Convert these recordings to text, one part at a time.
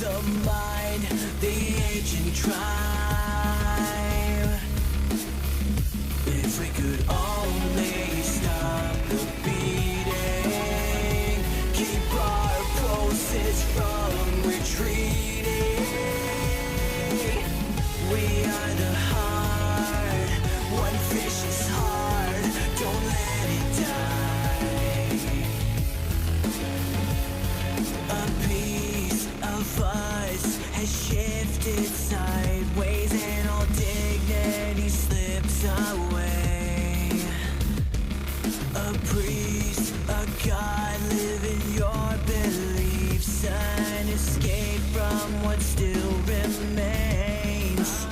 the mind, the ancient tribe. If we could only stop the beating, keep our pulses from retreating. We are the heart, one vicious heart, don't let it die. A piece of us has shifted sideways and all dignity slips away. A priest, a god, live in your beliefs and escape from what still remains.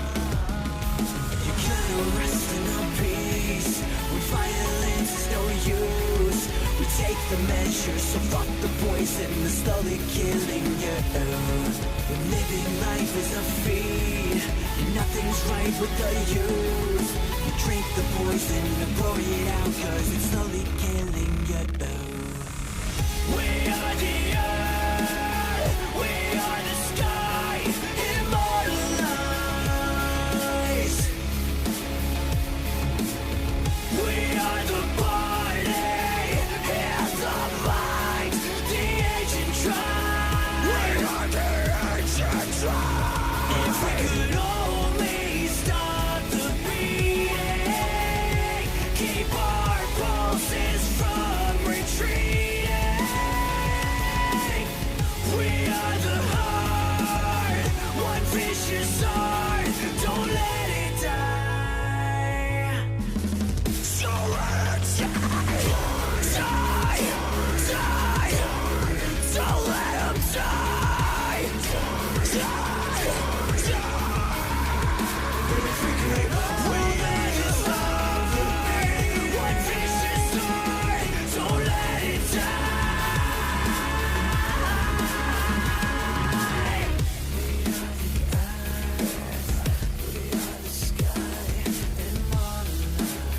You gotta rest in a peace when violence is no use. We take the measures, so fuck the poison that's slowly killing you. When living life is a feed, and nothing's right with the youth. You drink the poison and pour it out, cause it's slowly killing you. We are the earth, we are the sky, immortalized. We are the body and the mind, the ancient tribe. We are the ancient tribe. If we could only stop the beating, keep our pulses from retreating. We are the heart, one vicious heart, don't let it die. So let's die, don't let 'em die, If we could only stop the beating, one vicious heart, don't let it die. We are the earth, we are the sky, immortalized.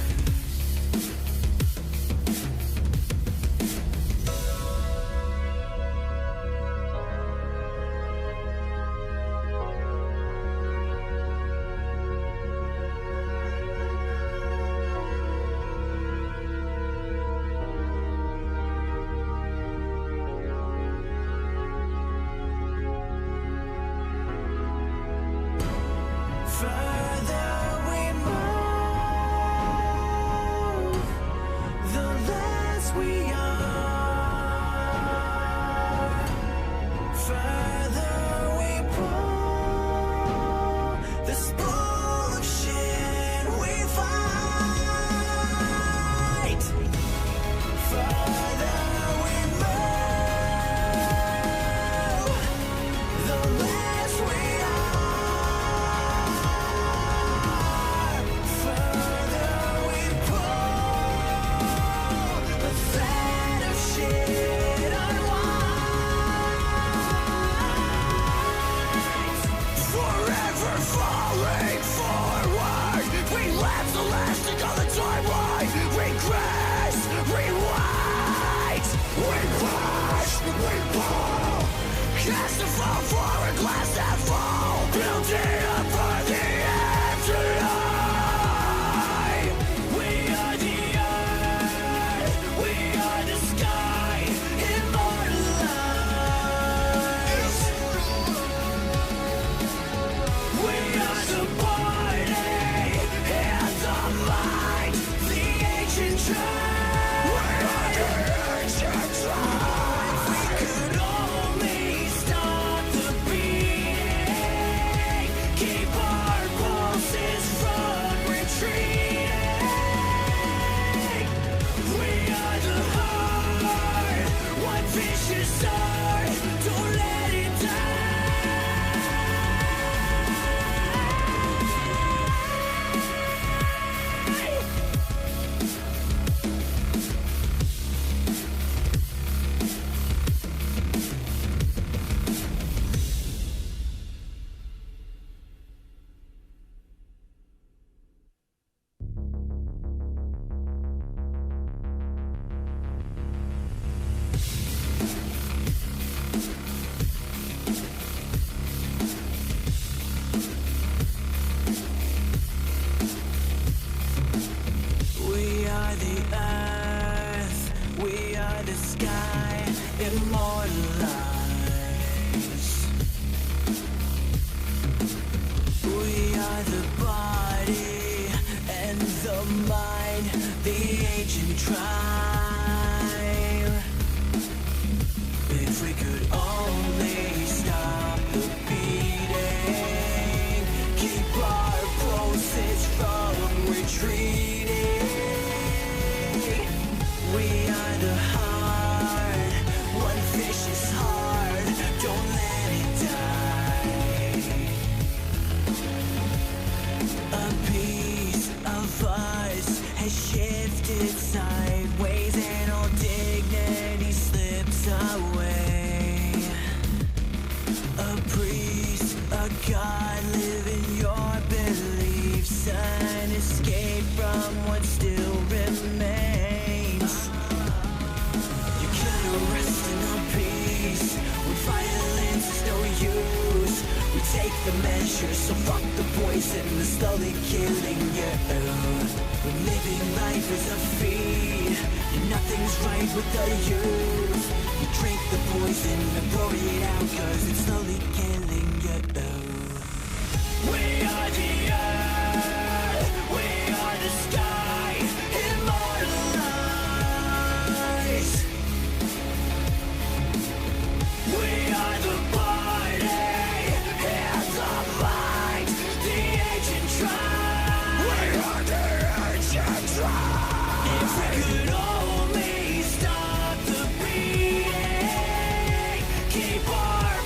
Further we move, the less we are. Further we pull, this bullshit we fight. Further we move, the less we are. Further we pull, the thread of shit unwinds. Forever falling forward, we left the lasting on the timeline. Regress, rewind, we push, we pull. Cast a fall for a glass that fall, building up for the afterlife. We are the earth, we are the sky, immortalized. We are the body and the mind, the ancient tribe. We are the ancient tribe. If we could only stop the beating, keep our pulses from retreating. We are the heart, one vicious heart, don't let it die. try. If we could only stop the beating, keep our pulses from retreating. We are the heart, one vicious heart, don't let it die. A piece of us has shifted sideways and all dignity slips away. A priest, a god, live in your beliefs, an escape from what still remains. You can't rest in our peace when violence is no use. We take the measures, so fuck the poison that's slowly killing you. When living life is a feed, and nothing's right with the youth. You drink the poison and pour it out, cause it's slowly killing you. We are the earth, we are the sky, immortalized. We are the party, and the mind, the ancient tribe. We are the ancient tribe. If we could only stop the beating, keep our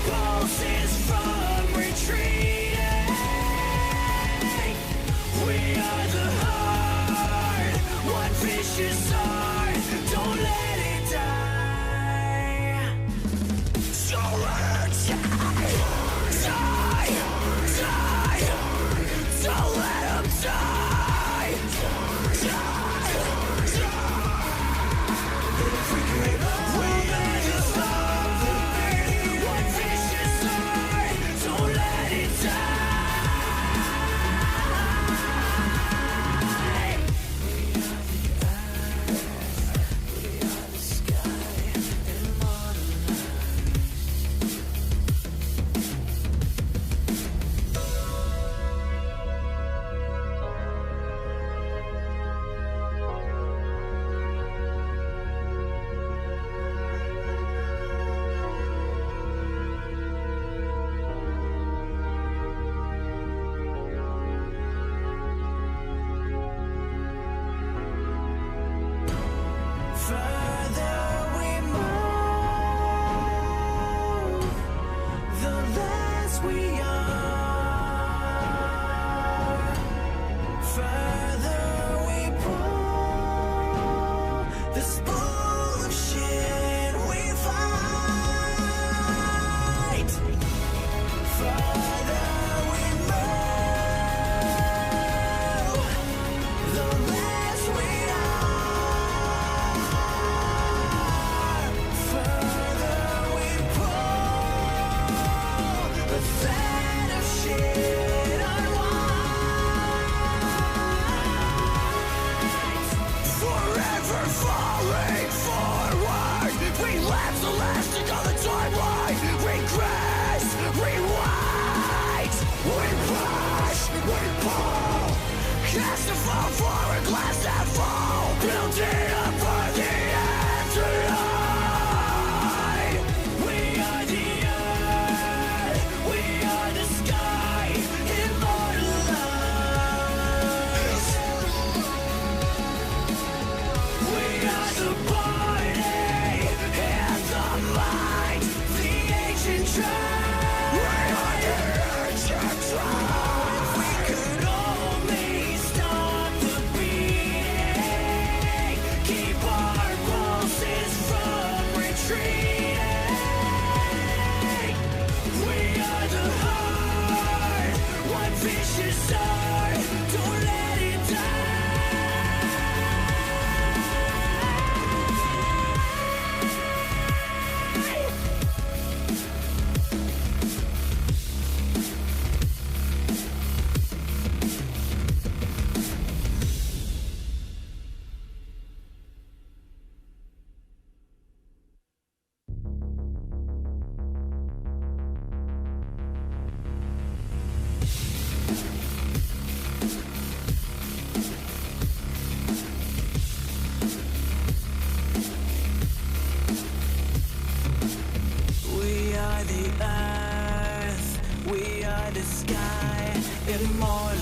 the sky, immortalized.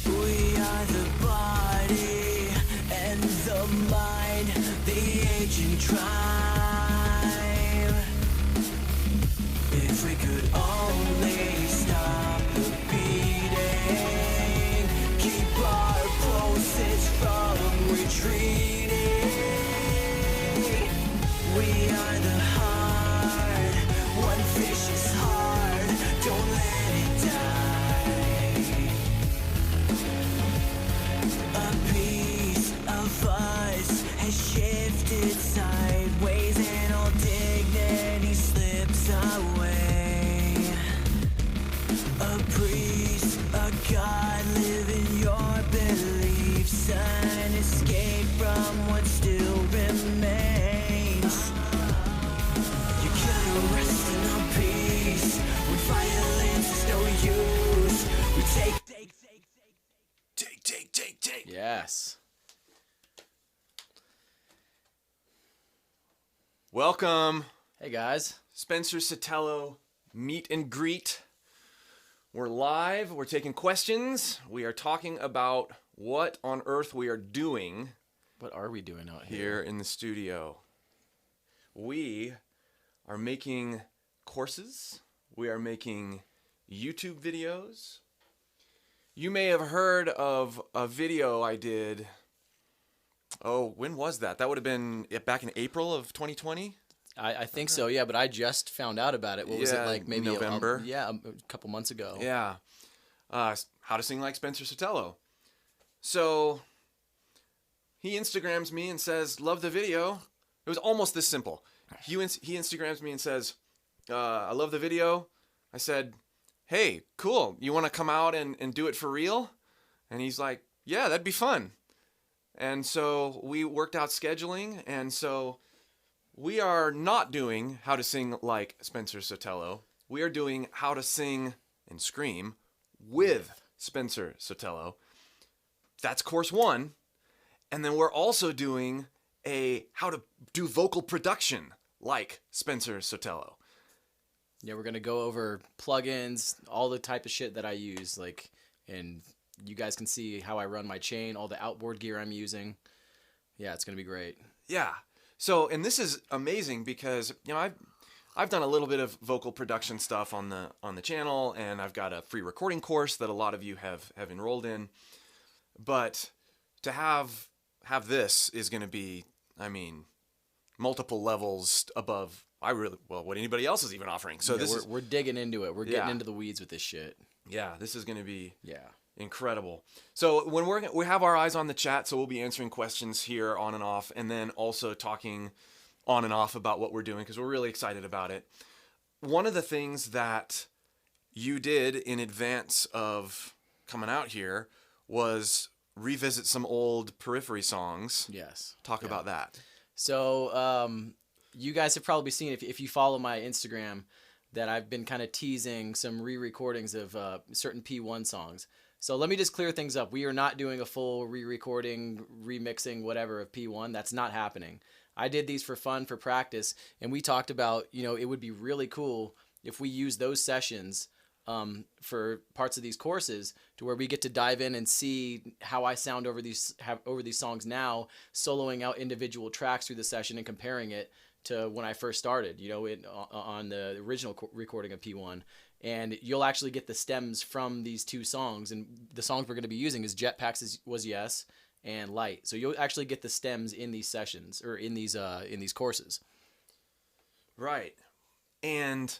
We are the body and the mind, the ancient tribe. If we could only stop the beating, keep our pulses from retreating. We are the heart, one vicious heart, don't let it die. A piece of us has shifted sideways and all dignity slips away. A priest, a god, live in your beliefs, an escape from what still remains. You can't rest in our peace when violence is no use. We take. Yes. Welcome, Hey guys. Spencer Sotelo, meet and greet. We're live, we're taking questions. We are talking about what on earth we are doing What are we doing out here in the studio. We are making courses. We are making YouTube videos. You may have heard of a video I did. Oh, when was that? That would have been back in April of 2020? I think so, yeah, but I just found out about it. What was it, Yeah, like maybe November? a couple months ago. Yeah. How to sing like Spencer Sotelo. So he Instagrams me and says, love the video. It was almost this simple. He Instagrams me and says, I love the video. I said, hey, cool. You want to come out and do it for real? And he's like, yeah, that'd be fun. And so we worked out scheduling. And so we are not doing how to sing like Spencer Sotelo. We are doing how to sing and scream with Spencer Sotelo. That's course 1. And then we're also doing how to do vocal production like Spencer Sotelo. Yeah, we're going to go over plugins, all the type of shit that I use, and you guys can see how I run my chain, all the outboard gear I'm using. Yeah, it's going to be great. Yeah. So, and this is amazing because, I've done a little bit of vocal production stuff on the channel, and I've got a free recording course that a lot of you have enrolled in. But to have this is going to be, multiple levels above what anybody else is even offering. So yeah, we're digging into it. We're getting into the weeds with this shit. Yeah, this is going to be Yeah. incredible. So when we have our eyes on the chat, so we'll be answering questions here on and off, and then also talking on and off about what we're doing because we're really excited about it. One of the things that you did in advance of coming out here was revisit some old Periphery songs. Yes. Talk about that. So, you guys have probably seen, if you follow my Instagram, that I've been kind of teasing some re-recordings of certain P1 songs. So let me just clear things up. We are not doing a full re-recording, remixing, whatever of P1. That's not happening. I did these for fun, for practice, and we talked about, it would be really cool if we use those sessions for parts of these courses to where we get to dive in and see how I sound over these songs now, soloing out individual tracks through the session and comparing it to when I first started, on the original recording of P1. And you'll actually get the stems from these two songs. And the songs we're going to be using is Jetpacks was Yes and Light. So you'll actually get the stems in these sessions or in these courses. Right. And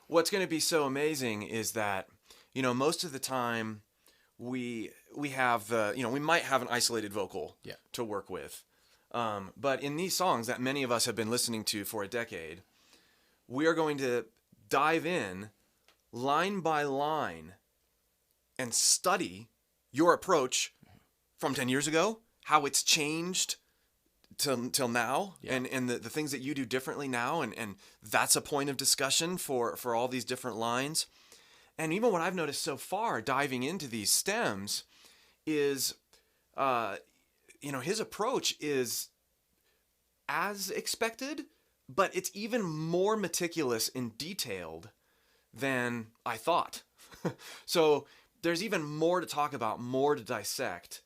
what's going to be so amazing is that, most of the time we have, we might have an isolated vocal to work with. But in these songs that many of us have been listening to for a decade, we are going to dive in line by line and study your approach from 10 years ago, how it's changed till now, and the things that you do differently now, and that's a point of discussion for all these different lines. And even what I've noticed so far diving into these stems is his approach is as expected, but it's even more meticulous and detailed than I thought. So there's even more to talk about, more to dissect.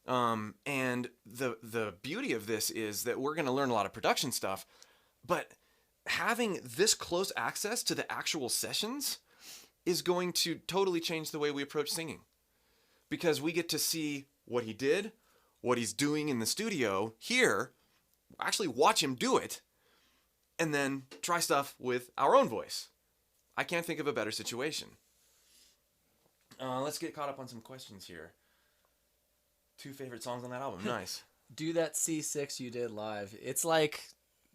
And the beauty of this is that we're going to learn a lot of production stuff, but having this close access to the actual sessions is going to totally change the way we approach singing, because we get to see what he did, what he's doing in the studio here, actually watch him do it, and then try stuff with our own voice. I can't think of a better situation. Let's get caught up on some questions here. 2 favorite songs on that album. Nice. Do that C6 you did live. It's like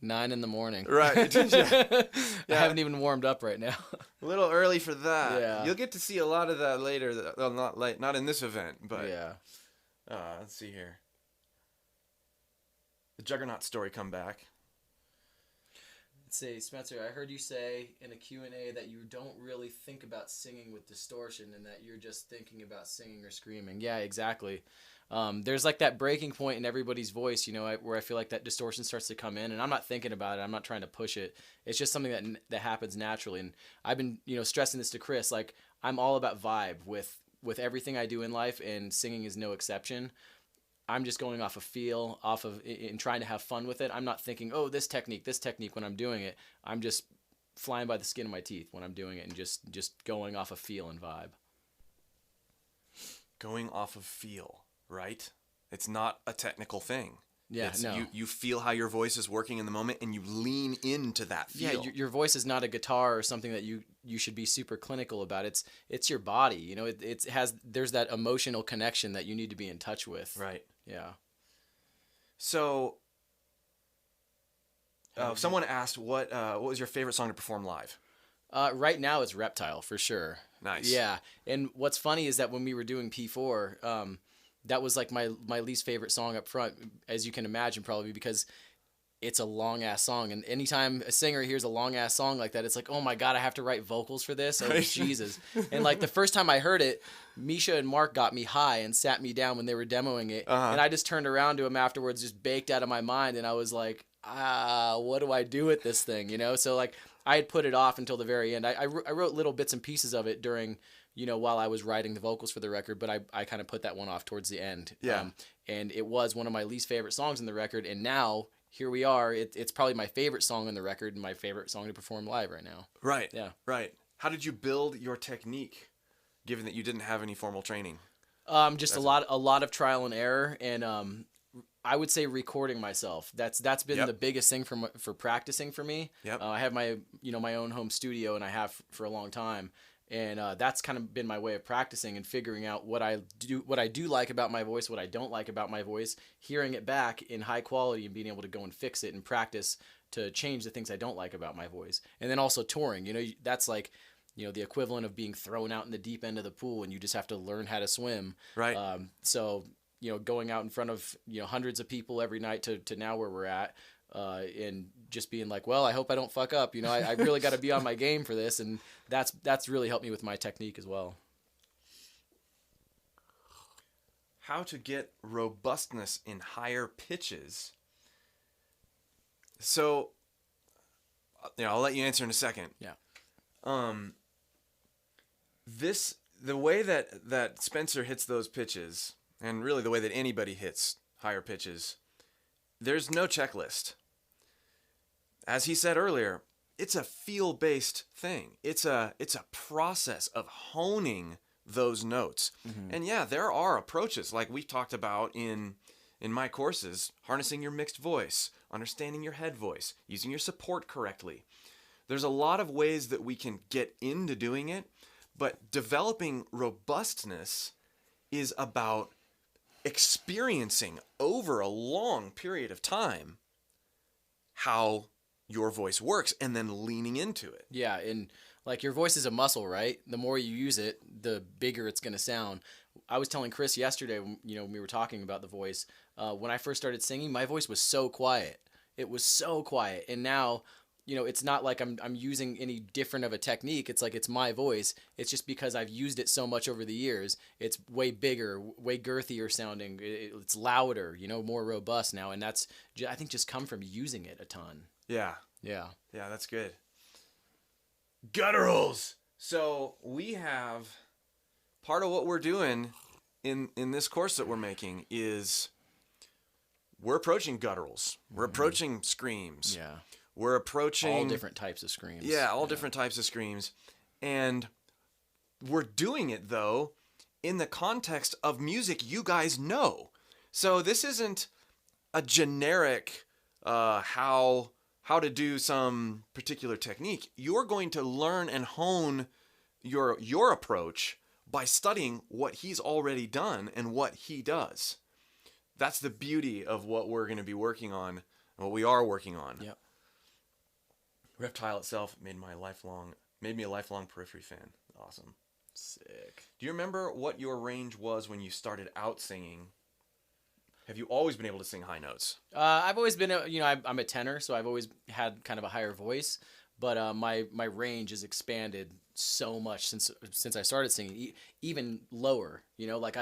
9 in the morning. Right. I haven't even warmed up right now. A little early for that. Yeah. You'll get to see a lot of that later. Well, not in this event, but Yeah. Let's see here. The Juggernaut story come back. Let's see, Spencer, I heard you say in a Q&A that you don't really think about singing with distortion and that you're just thinking about singing or screaming. Yeah, exactly. There's like that breaking point in everybody's voice, you know, where I feel like that distortion starts to come in, and I'm not thinking about it. I'm not trying to push it. It's just something that happens naturally. And I've been, you know, stressing this to Chris, like I'm all about vibe with everything I do in life, and singing is no exception. I'm just going off of feel, and trying to have fun with it. I'm not thinking, oh, this technique when I'm doing it. I'm just flying by the skin of my teeth when I'm doing it, and just going off of feel and vibe. Going off of feel, right? It's not a technical thing. Yeah, no. You feel how your voice is working in the moment, and you lean into that feel. Yeah, your voice is not a guitar or something that you should be super clinical about. It's your body. You know, there's that emotional connection that you need to be in touch with. Right. Yeah. So, someone asked what was your favorite song to perform live? Right now it's Reptile for sure. Nice. Yeah, and what's funny is that when we were doing P4, that was like my least favorite song up front, as you can imagine, probably because it's a long ass song, and anytime a singer hears a long ass song like that, it's like, oh my god, I have to write vocals for this. Oh Jesus! And like the first time I heard it, Misha and Mark got me high and sat me down when they were demoing it, and I just turned around to him afterwards, just baked out of my mind, and I was like, what do I do with this thing? You know, so like I had put it off until the very end. I wrote little bits and pieces of it during, you know, while I was writing the vocals for the record, but I kind of put that one off towards the end. Yeah. And it was one of my least favorite songs in the record, and now here we are. It's probably my favorite song on the record and my favorite song to perform live right now. Right. Yeah. Right. How did you build your technique, given that you didn't have any formal training? Just a lot of trial and error, and I would say recording myself. That's been the biggest thing for practicing for me. Yep. I have my own home studio, and I have for a long time. And that's kind of been my way of practicing and figuring out what I do like about my voice, what I don't like about my voice, hearing it back in high quality and being able to go and fix it and practice to change the things I don't like about my voice. And then also touring, you know, that's like, you know, the equivalent of being thrown out in the deep end of the pool and you just have to learn how to swim. Right. So, you know, going out in front of, you know, hundreds of people every night to now where we're at, and just being like, well, I hope I don't fuck up. You know, I really got to be on my game for this, and that's really helped me with my technique as well. How to get robustness in higher pitches. So, you know, I'll let you answer in a second. Yeah. The way that Spencer hits those pitches, and really the way that anybody hits higher pitches, there's no checklist. As he said earlier, it's a feel-based thing. It's a process of honing those notes. Mm-hmm. And yeah, there are approaches like we've talked about in my courses, harnessing your mixed voice, understanding your head voice, using your support correctly. There's a lot of ways that we can get into doing it, but developing robustness is about experiencing over a long period of time how your voice works and then leaning into it. Yeah, and like your voice is a muscle, right? The more you use it, the bigger it's going to sound. I was telling Chris yesterday, you know, when we were talking about the voice, when I first started singing, my voice was so quiet. It was so quiet. And now, you know, it's not like I'm using any different of a technique. It's like it's my voice. It's just because I've used it so much over the years. It's way bigger, way girthier sounding. It's louder, you know, more robust now, and that's I think just come from using it a ton. Yeah. Yeah. Yeah, that's good. Gutturals. So we have part of what we're doing in this course that we're making is we're approaching gutturals. We're approaching screams. Yeah. We're approaching all different types of screams. Yeah, all different types of screams. And we're doing it though in the context of music you guys know. So this isn't a generic how to do some particular technique. You're going to learn and hone your approach by studying what he's already done and what he does. That's the beauty of what we're going to be working on and what we are working on. Yep. Reptile itself made me a lifelong Periphery fan. Awesome. Sick. Do you remember what your range was when you started out singing? Have you always been able to sing high notes? I've always been, I'm a tenor, so I've always had kind of a higher voice. But my range has expanded so much since I started singing, even lower. You know, like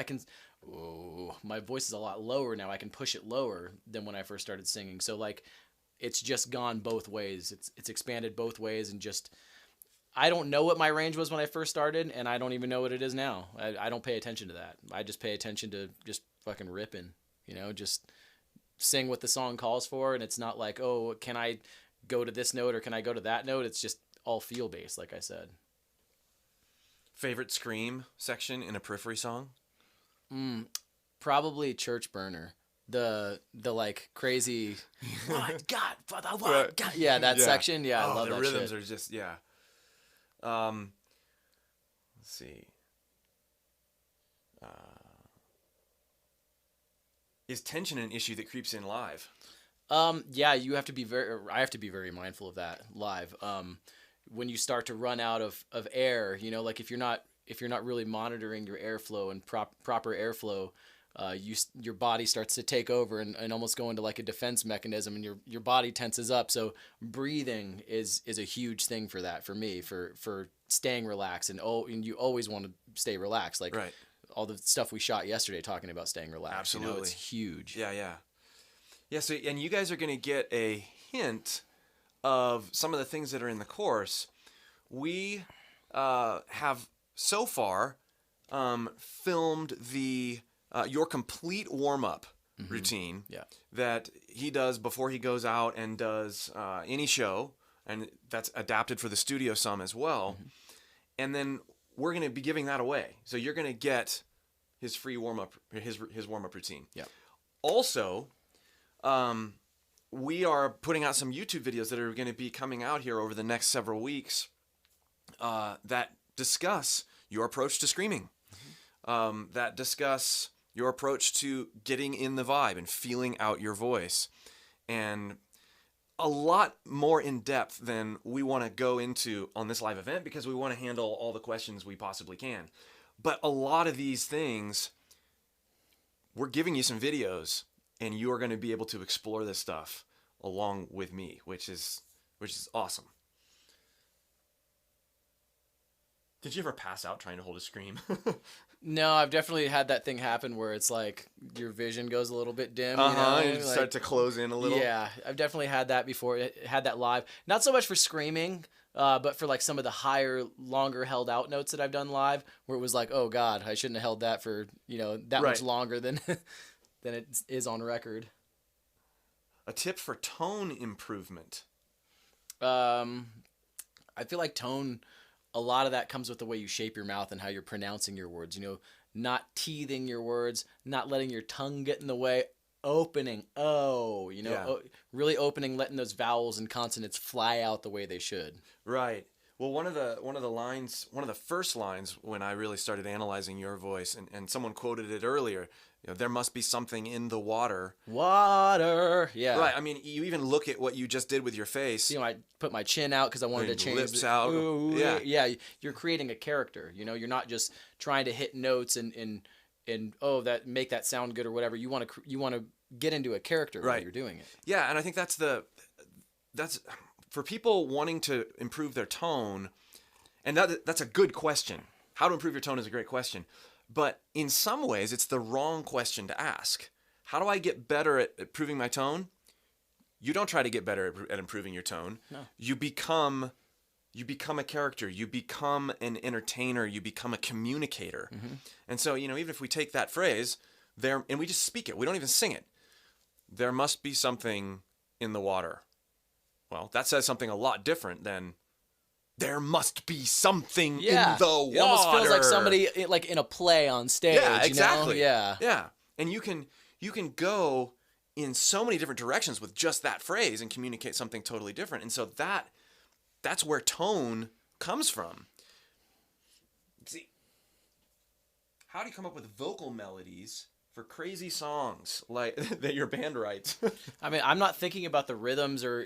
my voice is a lot lower now. I can push it lower than when I first started singing. So like, it's just gone both ways. It's expanded both ways, and just I don't know what my range was when I first started, and I don't even know what it is now. I don't pay attention to that. I just pay attention to just fucking ripping. You know, just sing what the song calls for, and it's not like, oh, can I go to this note or can I go to that note? It's just all feel based, like I said. Favorite scream section in a Periphery song? Probably Church Burner. The like crazy what God for the what Right. God. Yeah, that section. Yeah, I love the that rhythms shit. are just let's see. Is tension an issue that creeps in live? Yeah, I have to be very mindful of that live. When you start to run out of air, you know, like if you're not really monitoring your airflow and proper airflow, your body starts to take over and almost go into like a defense mechanism, and your body tenses up. So breathing is a huge thing for that, for me, for staying relaxed, and you always want to stay relaxed. Like Right. all the stuff we shot yesterday talking about staying relaxed. Absolutely. You know, it's huge. Yeah, so, and you guys are going to get a hint of some of the things that are in the course. We have so far filmed your complete warm-up routine that he does before he goes out and does any show, and that's adapted for the studio some as well. And then we're going to be giving that away. So you're going to get his free warm-up, his warm-up routine. Yeah. Also, we are putting out some YouTube videos that are going to be coming out here over the next several weeks that discuss your approach to screaming, that discuss your approach to getting in the vibe and feeling out your voice, and a lot more in depth than we want to go into on this live event because we want to handle all the questions we possibly can. But a lot of these things, we're giving you some videos, and you are going to be able to explore this stuff along with me, which is awesome. Did you ever pass out trying to hold a scream? No, I've definitely had that thing happen where it's like your vision goes a little bit dim. You start to close in a little. Yeah, I've definitely had that before. Had that live. Not so much for screaming, but for like some of the higher, longer held out notes that I've done live, where it was like, oh God, I shouldn't have held that for that much longer than than it is on record. A tip for tone improvement. I feel like tone, a lot of that comes with the way you shape your mouth and how you're pronouncing your words. Not teething your words, not letting your tongue get in the way, opening, really opening, letting those vowels and consonants fly out the way they should. Right. Well, one of the first lines when I really started analyzing your voice, and someone quoted it earlier, there must be something in the water. Water, yeah. Right. I mean, you even look at what you just did with your face. I put my chin out because I wanted to change. Lips out. Ooh, yeah. You're creating a character. You're not just trying to hit notes and that make that sound good or whatever. You want to get into a character while you're doing it. Yeah, and I think that's for people wanting to improve their tone, and that's a good question. How to improve your tone is a great question. But in some ways, it's the wrong question to ask. How do I get better at improving my tone? You don't try to get better at improving your tone. No. You become a character. You become an entertainer. You become a communicator. Mm-hmm. And so, even if we take that phrase there and we just speak it, we don't even sing it. There must be something in the water. Well, that says something a lot different than there must be something in the water. It almost feels like somebody like in a play on stage. Yeah, exactly. Yeah. And you can go in so many different directions with just that phrase and communicate something totally different. And so that's where tone comes from. See, how do you come up with vocal melodies for crazy songs like that your band writes? I mean, I'm not thinking about the rhythms or,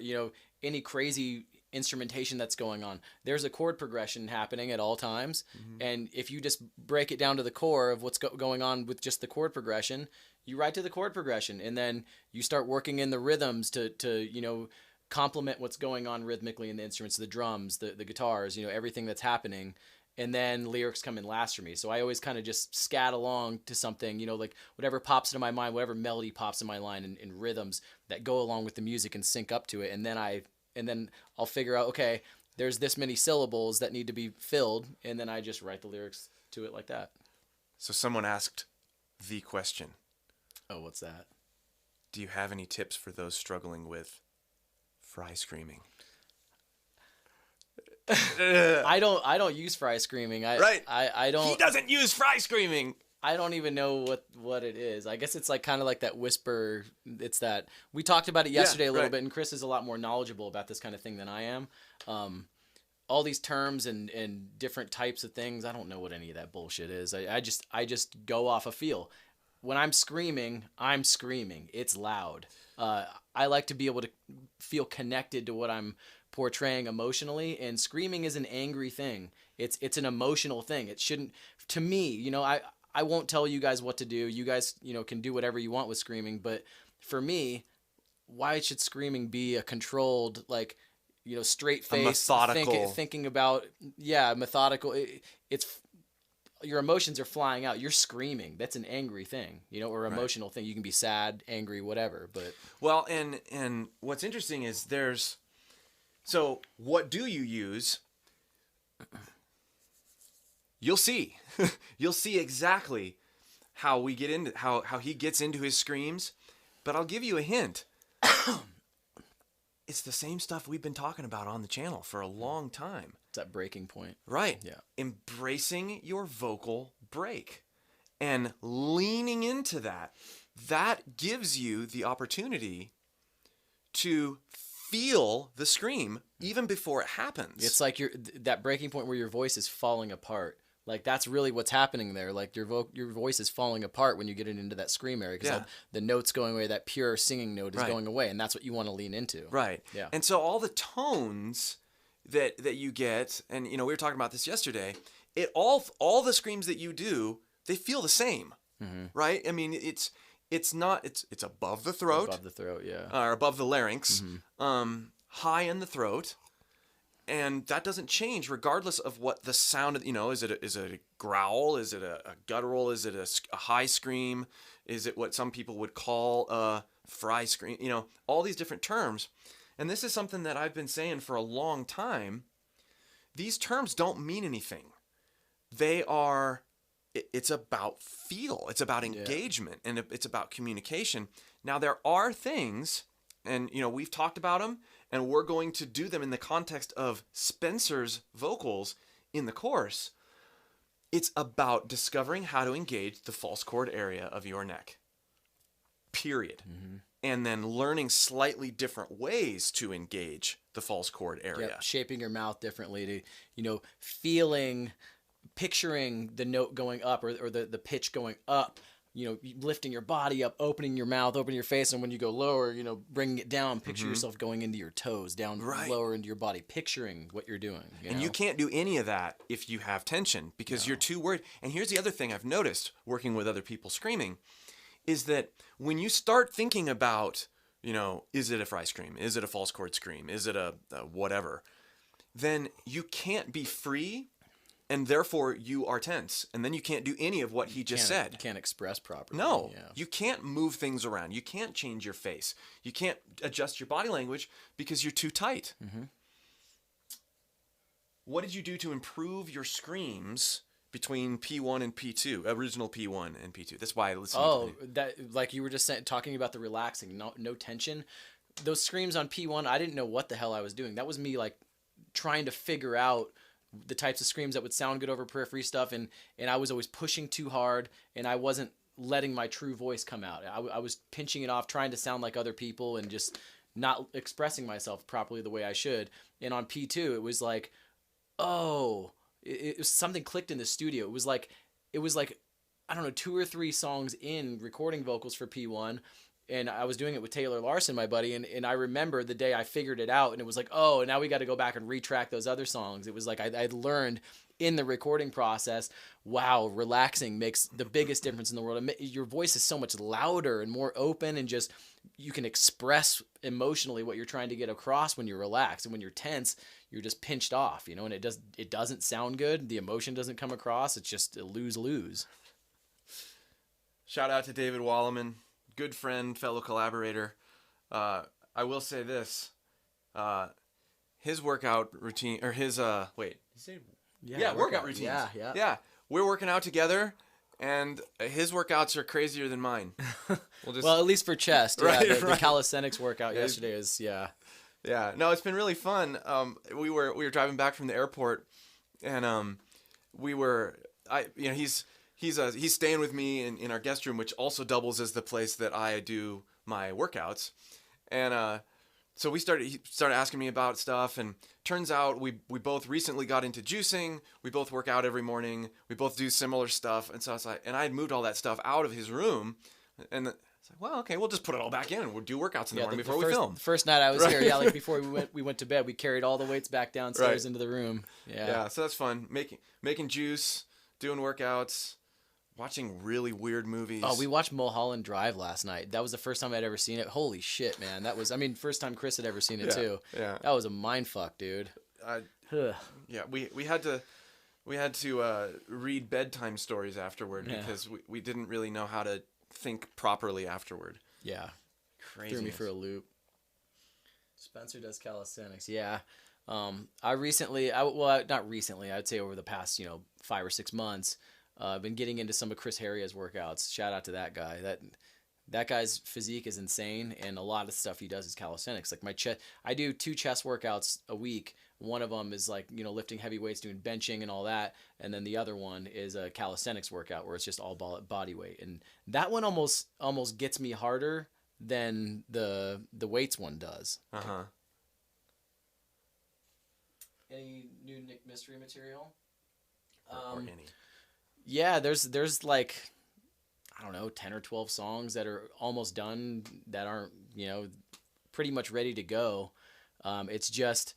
any crazy instrumentation that's going on. There's a chord progression happening at all times. Mm-hmm. And if you just break it down to the core of what's going on with just the chord progression, you write to the chord progression, and then you start working in the rhythms to complement what's going on rhythmically in the instruments, the drums, the guitars, everything that's happening. And then lyrics come in last for me. So I always kind of just scat along to something, like whatever pops into my mind, whatever melody pops in my line and rhythms that go along with the music and sync up to it. And then I'll figure out, okay, there's this many syllables that need to be filled. And then I just write the lyrics to it like that. So someone asked the question. Oh, what's that? Do you have any tips for those struggling with fry screaming? I don't use fry screaming. I don't. He doesn't use fry screaming. I don't even know what it is. I guess it's like kind of like that whisper. It's that we talked about it yesterday a little bit, and Chris is a lot more knowledgeable about this kind of thing than I am. All these terms and different types of things. I don't know what any of that bullshit is. I just go off a feel. When I'm screaming, I'm screaming. It's loud. I like to be able to feel connected to what I'm portraying emotionally, and screaming is an angry thing. It's an emotional thing. It shouldn't, to me, I won't tell you guys what to do. You guys, can do whatever you want with screaming, but for me, why should screaming be a controlled, like, straight face, methodical thinking about, methodical. It's your emotions are flying out. You're screaming. That's an angry thing, or emotional thing. You can be sad, angry, whatever. But well, and what's interesting is so what do you use? You'll see. You'll see exactly how we get into how he gets into his screams, but I'll give you a hint. It's the same stuff we've been talking about on the channel for a long time. It's that breaking point. Right. Yeah. Embracing your vocal break and leaning into that gives you the opportunity to feel the scream even before it happens. It's like that breaking point where your voice is falling apart. Like that's really what's happening there. Like your voice is falling apart when you get into that scream area because the note's going away. That pure singing note is going away, and that's what you want to lean into. Right. Yeah. And so all the tones that you get, and we were talking about this yesterday. All the screams that you do, they feel the same, right? I mean, it's above the throat. Above the throat, yeah. Or above the larynx, high in the throat. And that doesn't change regardless of what the sound of, is it a growl? Is it a guttural? Is it a high scream? Is it what some people would call a fry scream? All these different terms. And this is something that I've been saying for a long time. These terms don't mean anything. It's about feel. It's about engagement, and it's about communication. Now, there are things, and, we've talked about them, and we're going to do them in the context of Spencer's vocals in the course. It's about discovering how to engage the false chord area of your neck. Period. Mm-hmm. And then learning slightly different ways to engage the false chord area. Yep. Shaping your mouth differently to, picturing the note going up or the pitch going up, lifting your body up, opening your mouth, opening your face, and when you go lower, bringing it down, picture yourself going into your toes, down lower into your body, picturing what you're doing. And you can't do any of that if you have tension because you're too worried. And here's the other thing I've noticed working with other people screaming is that when you start thinking about you know, is it a fry scream? Is it a false chord scream? Is it a whatever? Then you can't be free, and therefore you are tense, and then you can't do any of what he just said. You can't express properly. No, Yeah. you can't move things around. You can't change your face. You can't adjust your body language because you're too tight. Mm-hmm. What did you do to improve your screams between P1 and P2, original P1 and P2? That's why I listen. That, like you were just talking about the relaxing, no tension. Those screams on P1, I didn't know what the hell I was doing. That was me like trying to figure out the types of screams that would sound good over Periphery stuff, and I was always pushing too hard, and I wasn't letting my true voice come out. I was pinching it off, trying to sound like other people, and just not expressing myself properly the way I should. And on P2, it was like, oh, it was something clicked in the studio. It was like I don't know, 2 or 3 songs in recording vocals for P1, and I was doing it with Taylor Larson, my buddy, and I remember the day I figured it out, and it was like, oh, now we got to go back and retrack those other songs. It was like I'd learned in the recording process, wow, relaxing makes the biggest difference in the world. Your voice is so much louder and more open, and just you can express emotionally what you're trying to get across when you're relaxed. And when you're tense, you're just pinched off, you know, and it doesn't sound good. The emotion doesn't come across. It's just a lose-lose. Shout out to David Walleman, good friend, fellow collaborator. I will say this: his workout routine, or his wait, did you say? Yeah, workout routines. Yeah. We're working out together, and his workouts are crazier than mine. Well, at least for chest. Right, yeah, the right. calisthenics workout yesterday is Yeah. No, it's been really fun. We were driving back from the airport, and he's staying with me in our guest room, which also doubles as the place that I do my workouts, and so he started asking me about stuff, and turns out we both recently got into juicing. We both work out every morning. We both do similar stuff, and so I was like, and I had moved all that stuff out of his room, and it's like, well, okay, we'll just put it all back in, and we'll do workouts in the morning before we film. First night I was Right. here, like before we went to bed, we carried all the weights back downstairs into the room. Yeah, so that's fun. Making juice, doing workouts, watching really weird movies. Oh, we watched Mulholland Drive last night. That was the first time I'd ever seen it. Holy shit, man. That was, first time Chris had ever seen it too. Yeah. That was a mind fuck, dude. Yeah, we had to read bedtime stories afterward because we didn't really know how to think properly afterward. Yeah. Crazy. Threw me for a loop. Spencer does calisthenics. Yeah. Not recently, I'd say over the past, 5 or 6 months, I've been getting into some of Chris Harria's workouts. Shout out to that guy. That guy's physique is insane, and a lot of stuff he does is calisthenics. Like my chest, I do 2 chest workouts a week. One of them is like, lifting heavy weights, doing benching and all that, and then the other one is a calisthenics workout where it's just all body weight. And that one almost gets me harder than the weights one does. Uh-huh. Any new Nick Mystery material? Or any. Yeah, there's like, I don't know, 10 or 12 songs that are almost done that aren't, pretty much ready to go. It's just,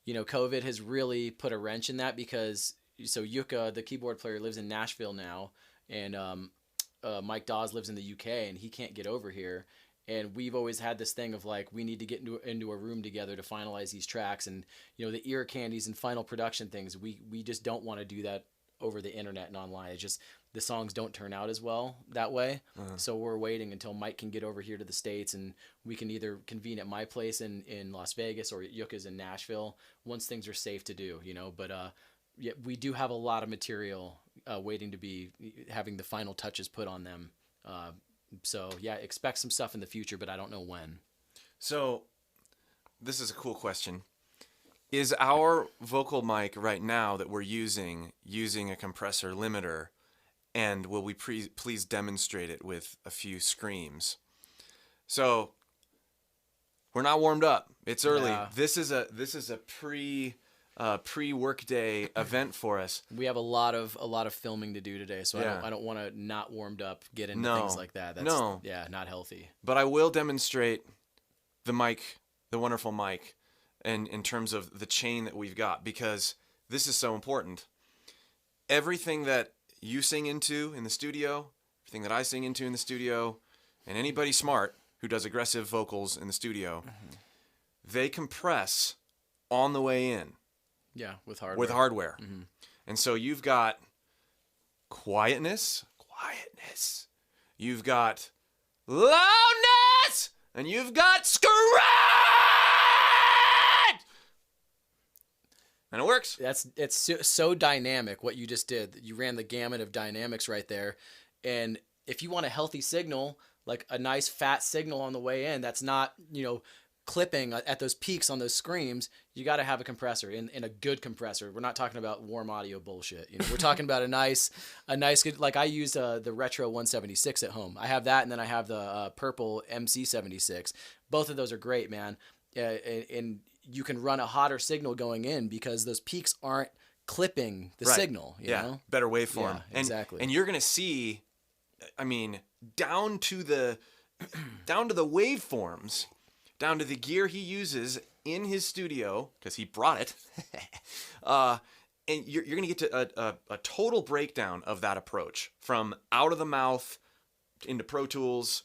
COVID has really put a wrench in that because, so Yuka, the keyboard player, lives in Nashville now, and Mike Dawes lives in the UK, and he can't get over here. And we've always had this thing of like, we need to get into a room together to finalize these tracks. And, the ear candies and final production things, we just don't want to do that over the internet and online. It's just the songs don't turn out as well that way. Uh-huh. So we're waiting until Mike can get over here to the States, and we can either convene at my place in Las Vegas or at Yuka's in Nashville once things are safe to do, But yeah, we do have a lot of material waiting to be having the final touches put on them. So yeah, expect some stuff in the future, but I don't know when. So this is a cool question. Is our vocal mic right now that we're using a compressor limiter, and will we please demonstrate it with a few screams? So we're not warmed up. It's early. Yeah. This is a pre-workday event for us. We have a lot of filming to do today, so I don't want to not warmed up get into things like that. That's not healthy. But I will demonstrate the mic, the wonderful mic, and in terms of the chain that we've got, because this is so important. Everything that you sing into in the studio, everything that I sing into in the studio, and anybody smart who does aggressive vocals in the studio, they compress on the way in. Yeah, with hardware. With hardware. And so you've got quietness. You've got loudness, and you've got scream. And it works. It's so dynamic what you just did. You ran the gamut of dynamics right there. And if you want a healthy signal, like a nice fat signal on the way in, that's not, clipping at those peaks on those screams, you got to have a compressor in a good compressor. We're not talking about warm audio bullshit. We're talking about a nice good, like I use the Retro 176 at home. I have that, and then I have the purple MC76. Both of those are great, man. And you can run a hotter signal going in because those peaks aren't clipping the signal. You know? Better waveform. Yeah, exactly. And you're gonna see, down to the waveforms, down to the gear he uses in his studio, because he brought it, and you're going to get to a total breakdown of that approach, from out of the mouth into Pro Tools,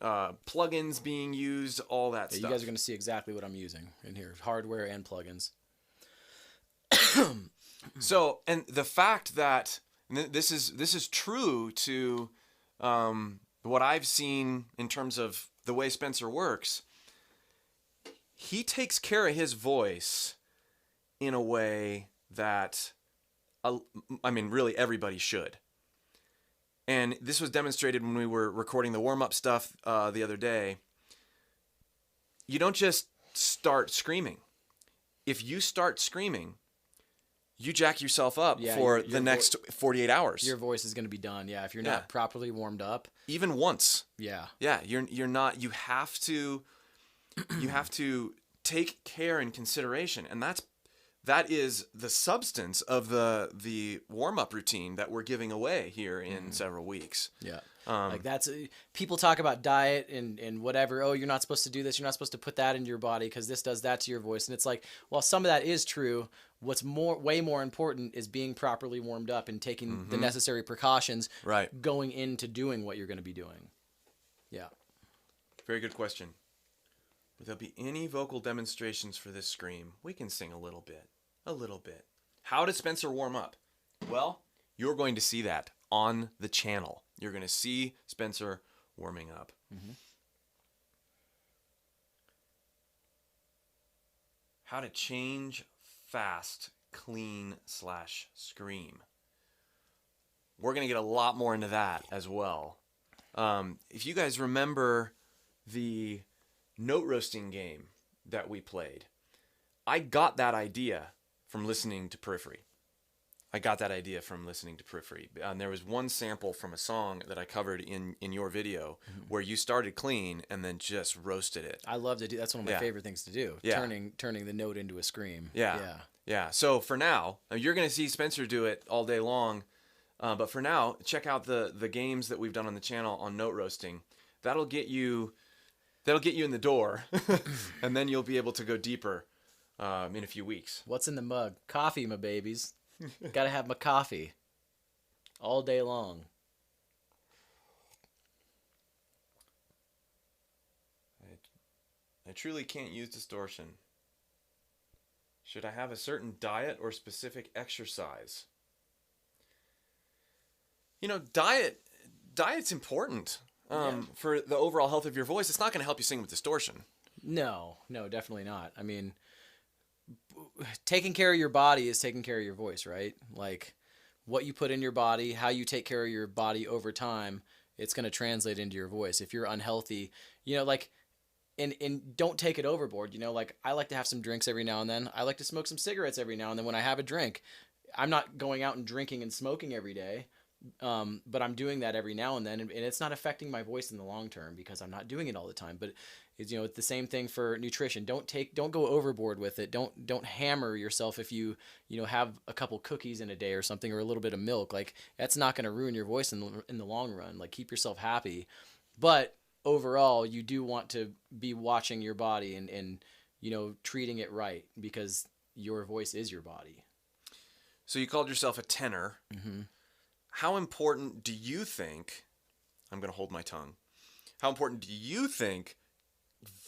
plugins being used, all that stuff. You guys are going to see exactly what I'm using in here, hardware and plugins. So, and the fact that this is true to what I've seen in terms of the way Spencer works. He takes care of his voice in a way that, really everybody should. And this was demonstrated when we were recording the warm-up stuff the other day. You don't just start screaming. If you start screaming, you jack yourself up for the next 48 hours. Your voice is going to be done. Yeah, if you're not properly warmed up. Even once. Yeah. Yeah, you're not. You have to take care and consideration, and that is the substance of the warm-up routine that we're giving away here in several weeks. Yeah. Like that's people talk about diet and whatever. Oh, you're not supposed to do this. You're not supposed to put that into your body because this does that to your voice. And it's like, well, some of that is true. What's way more important is being properly warmed up and taking the necessary precautions going into doing what you're going to be doing. Yeah. Very good question. Will there be any vocal demonstrations for this scream? We can sing a little bit. How does Spencer warm up? Well, you're going to see that on the channel. You're going to see Spencer warming up. How to change fast, clean / scream. We're going to get a lot more into that as well. If you guys remember the note roasting game that we played, I got that idea from listening to Periphery. And there was one sample from a song that I covered in your video where you started clean and then just roasted it. I love to do. That's one of my favorite things to do. Yeah. Turning the note into a scream. Yeah. So for now, you're going to see Spencer do it all day long. But for now, check out the games that we've done on the channel on note roasting. That'll get you in the door, and then you'll be able to go deeper in a few weeks. What's in the mug? Coffee, my babies. Gotta have my coffee all day long. I truly can't use distortion. Should I have a certain diet or specific exercise? Diet's important for the overall health of your voice. It's not going to help you sing with distortion. No, definitely not. I mean, taking care of your body is taking care of your voice, right? Like what you put in your body, how you take care of your body over time, it's going to translate into your voice. If you're unhealthy, and don't take it overboard. Like I like to have some drinks every now and then. I like to smoke some cigarettes every now and then when I have a drink. I'm not going out and drinking and smoking every day. But I'm doing that every now and then, and it's not affecting my voice in the long term because I'm not doing it all the time. But it's the same thing for nutrition. Don't go overboard with it. Don't hammer yourself if you have a couple cookies in a day or something, or a little bit of milk. Like that's not going to ruin your voice in the long run. Like keep yourself happy, but overall you do want to be watching your body and treating it right, because your voice is your body. So you called yourself a tenor. How important do you think, I'm going to hold my tongue, how important do you think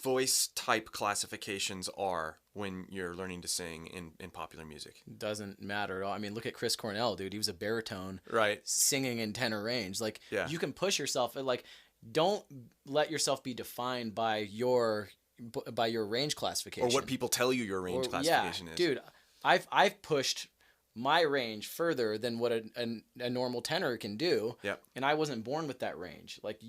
voice type classifications are when you're learning to sing in popular music? Doesn't matter at all. I mean, look at Chris Cornell, dude. He was a baritone, Right. singing in tenor range. Like, Yeah. you can push yourself. Like, don't let yourself be defined by your range classification Or what people tell you your range classification is. Dude, I've pushed my range further than what a normal tenor can do. Yep. And I wasn't born with that range. Like,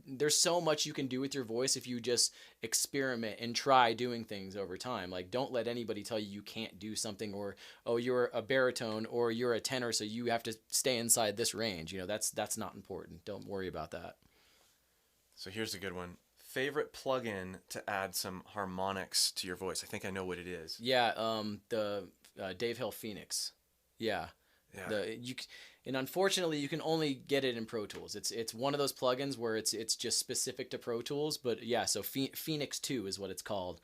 there's so much you can do with your voice if you just experiment and try doing things over time. Like, don't let anybody tell you can't do something, or, oh, you're a baritone or you're a tenor, so you have to stay inside this range. That's not important. Don't worry about that. So here's a good one. Favorite plugin to add some harmonics to your voice? I think I know what it is. Yeah, the Dave Hill Phoenix. Yeah. And unfortunately, you can only get it in Pro Tools. It's one of those plugins where it's just specific to Pro Tools. But yeah, so Phoenix 2 is what it's called.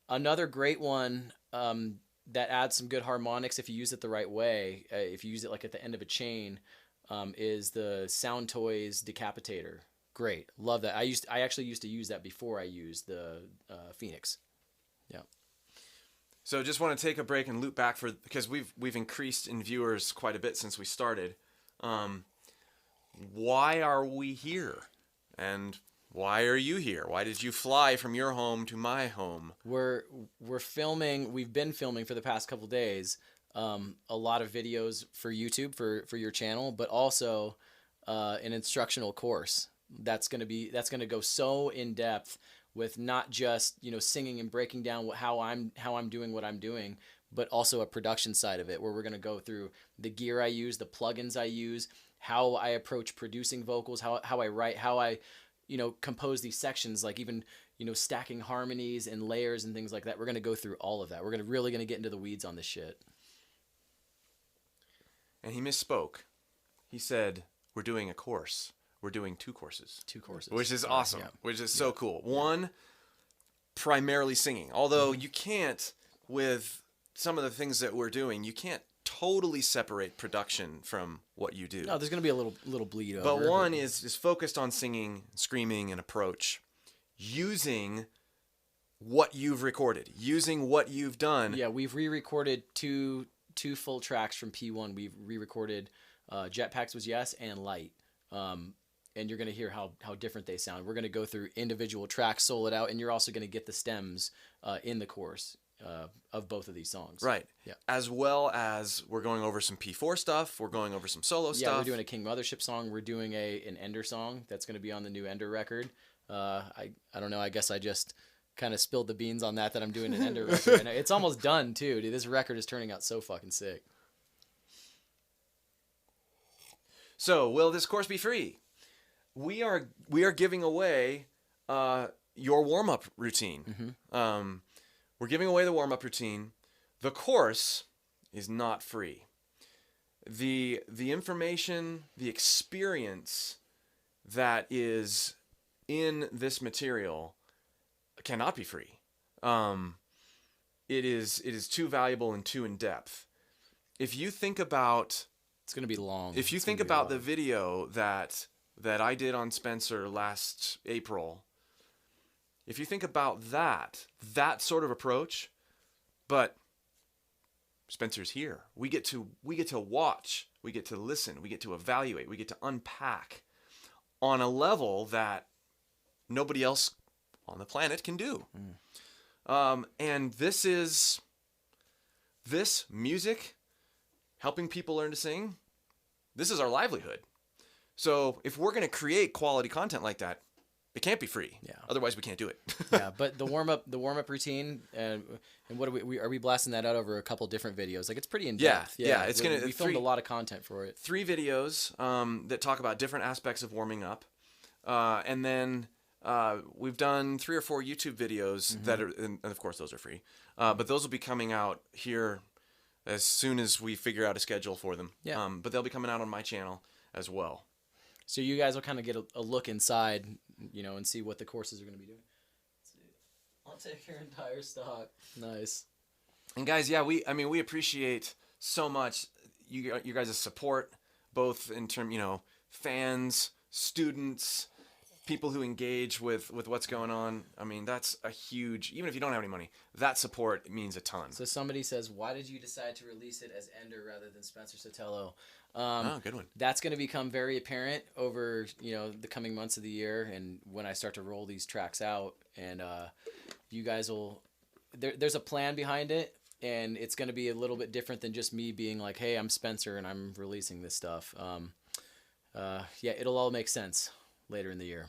Another great one that adds some good harmonics if you use it the right way. If you use it like at the end of a chain, is the Sound Toys Decapitator. Great, love that. I actually used to use that before I used the Phoenix. Yeah. So just want to take a break and loop back because we've increased in viewers quite a bit since we started. Why are we here? And why are you here? Why did you fly from your home to my home? We're filming. We've been filming for the past couple days. A lot of videos for YouTube for your channel, but also an instructional course that's gonna go so in depth with not just singing and breaking down how I'm doing what I'm doing, but also a production side of it, where we're gonna go through the gear I use, the plugins I use, how I approach producing vocals, how I write, how I compose these sections, like even stacking harmonies and layers and things like that. We're gonna go through all of that. We're really gonna get into the weeds on this shit. And he misspoke. He said we're doing a course. We're doing 2 courses. 2 courses. Which is awesome. Yeah. Which is so cool. One, primarily singing. Although you can't, with some of the things that we're doing, you can't totally separate production from what you do. No, there's going to be a little bleed over. But one is focused on singing, screaming, and approach. Using what you've recorded. Using what you've done. Yeah, we've re-recorded two full tracks from P1. We've re-recorded Jetpacks Was Yes and Light. And you're going to hear how different they sound. We're going to go through individual tracks, solo it out, and you're also going to get the stems in the chorus of both of these songs. Right. Yeah. As well as we're going over some P4 stuff. We're going over some solo stuff. Yeah, we're doing a King Mothership song. We're doing an Ender song that's going to be on the new Ender record. I don't know. I guess I just kind of spilled the beans on that I'm doing an Ender record. And it's almost done, too. Dude, this record is turning out so fucking sick. So, will this course be free? We are giving away your warm-up routine. Mm-hmm. We're giving away the warm-up routine. The course is not free. The information, the experience that is in this material cannot be free. It is too valuable and too in-depth. If you think about... It's going to be long. If you think about the video that I did on Spencer last April, if you think about that sort of approach, but Spencer's here. We get to watch, we get to listen, we get to evaluate, we get to unpack on a level that nobody else on the planet can do. And this music, helping people learn to sing, this is our livelihood. So if we're going to create quality content like that, it can't be free. Yeah. Otherwise, we can't do it. Yeah, but the warm up routine, and what are we blasting that out over a couple different videos? Like, it's pretty in depth. Yeah. We filmed a lot of content for it. 3 videos that talk about different aspects of warming up, and then we've done 3 or 4 YouTube videos that are, and of course those are free. But those will be coming out here as soon as we figure out a schedule for them. Yeah. But they'll be coming out on my channel as well. So you guys will kind of get a look inside, and see what the courses are going to be doing. Let's see. I'll take your entire stock. Nice. And guys, yeah, we appreciate so much you guys' support, both in terms, fans, students, people who engage with what's going on. I mean, that's a huge, even if you don't have any money, that support means a ton. So somebody says, why did you decide to release it as Ender rather than Spencer Sotelo? Good one. That's going to become very apparent over, the coming months of the year, and when I start to roll these tracks out, and you guys will, there's a plan behind it, and it's going to be a little bit different than just me being like, hey, I'm Spencer and I'm releasing this stuff. Yeah, it'll all make sense later in the year.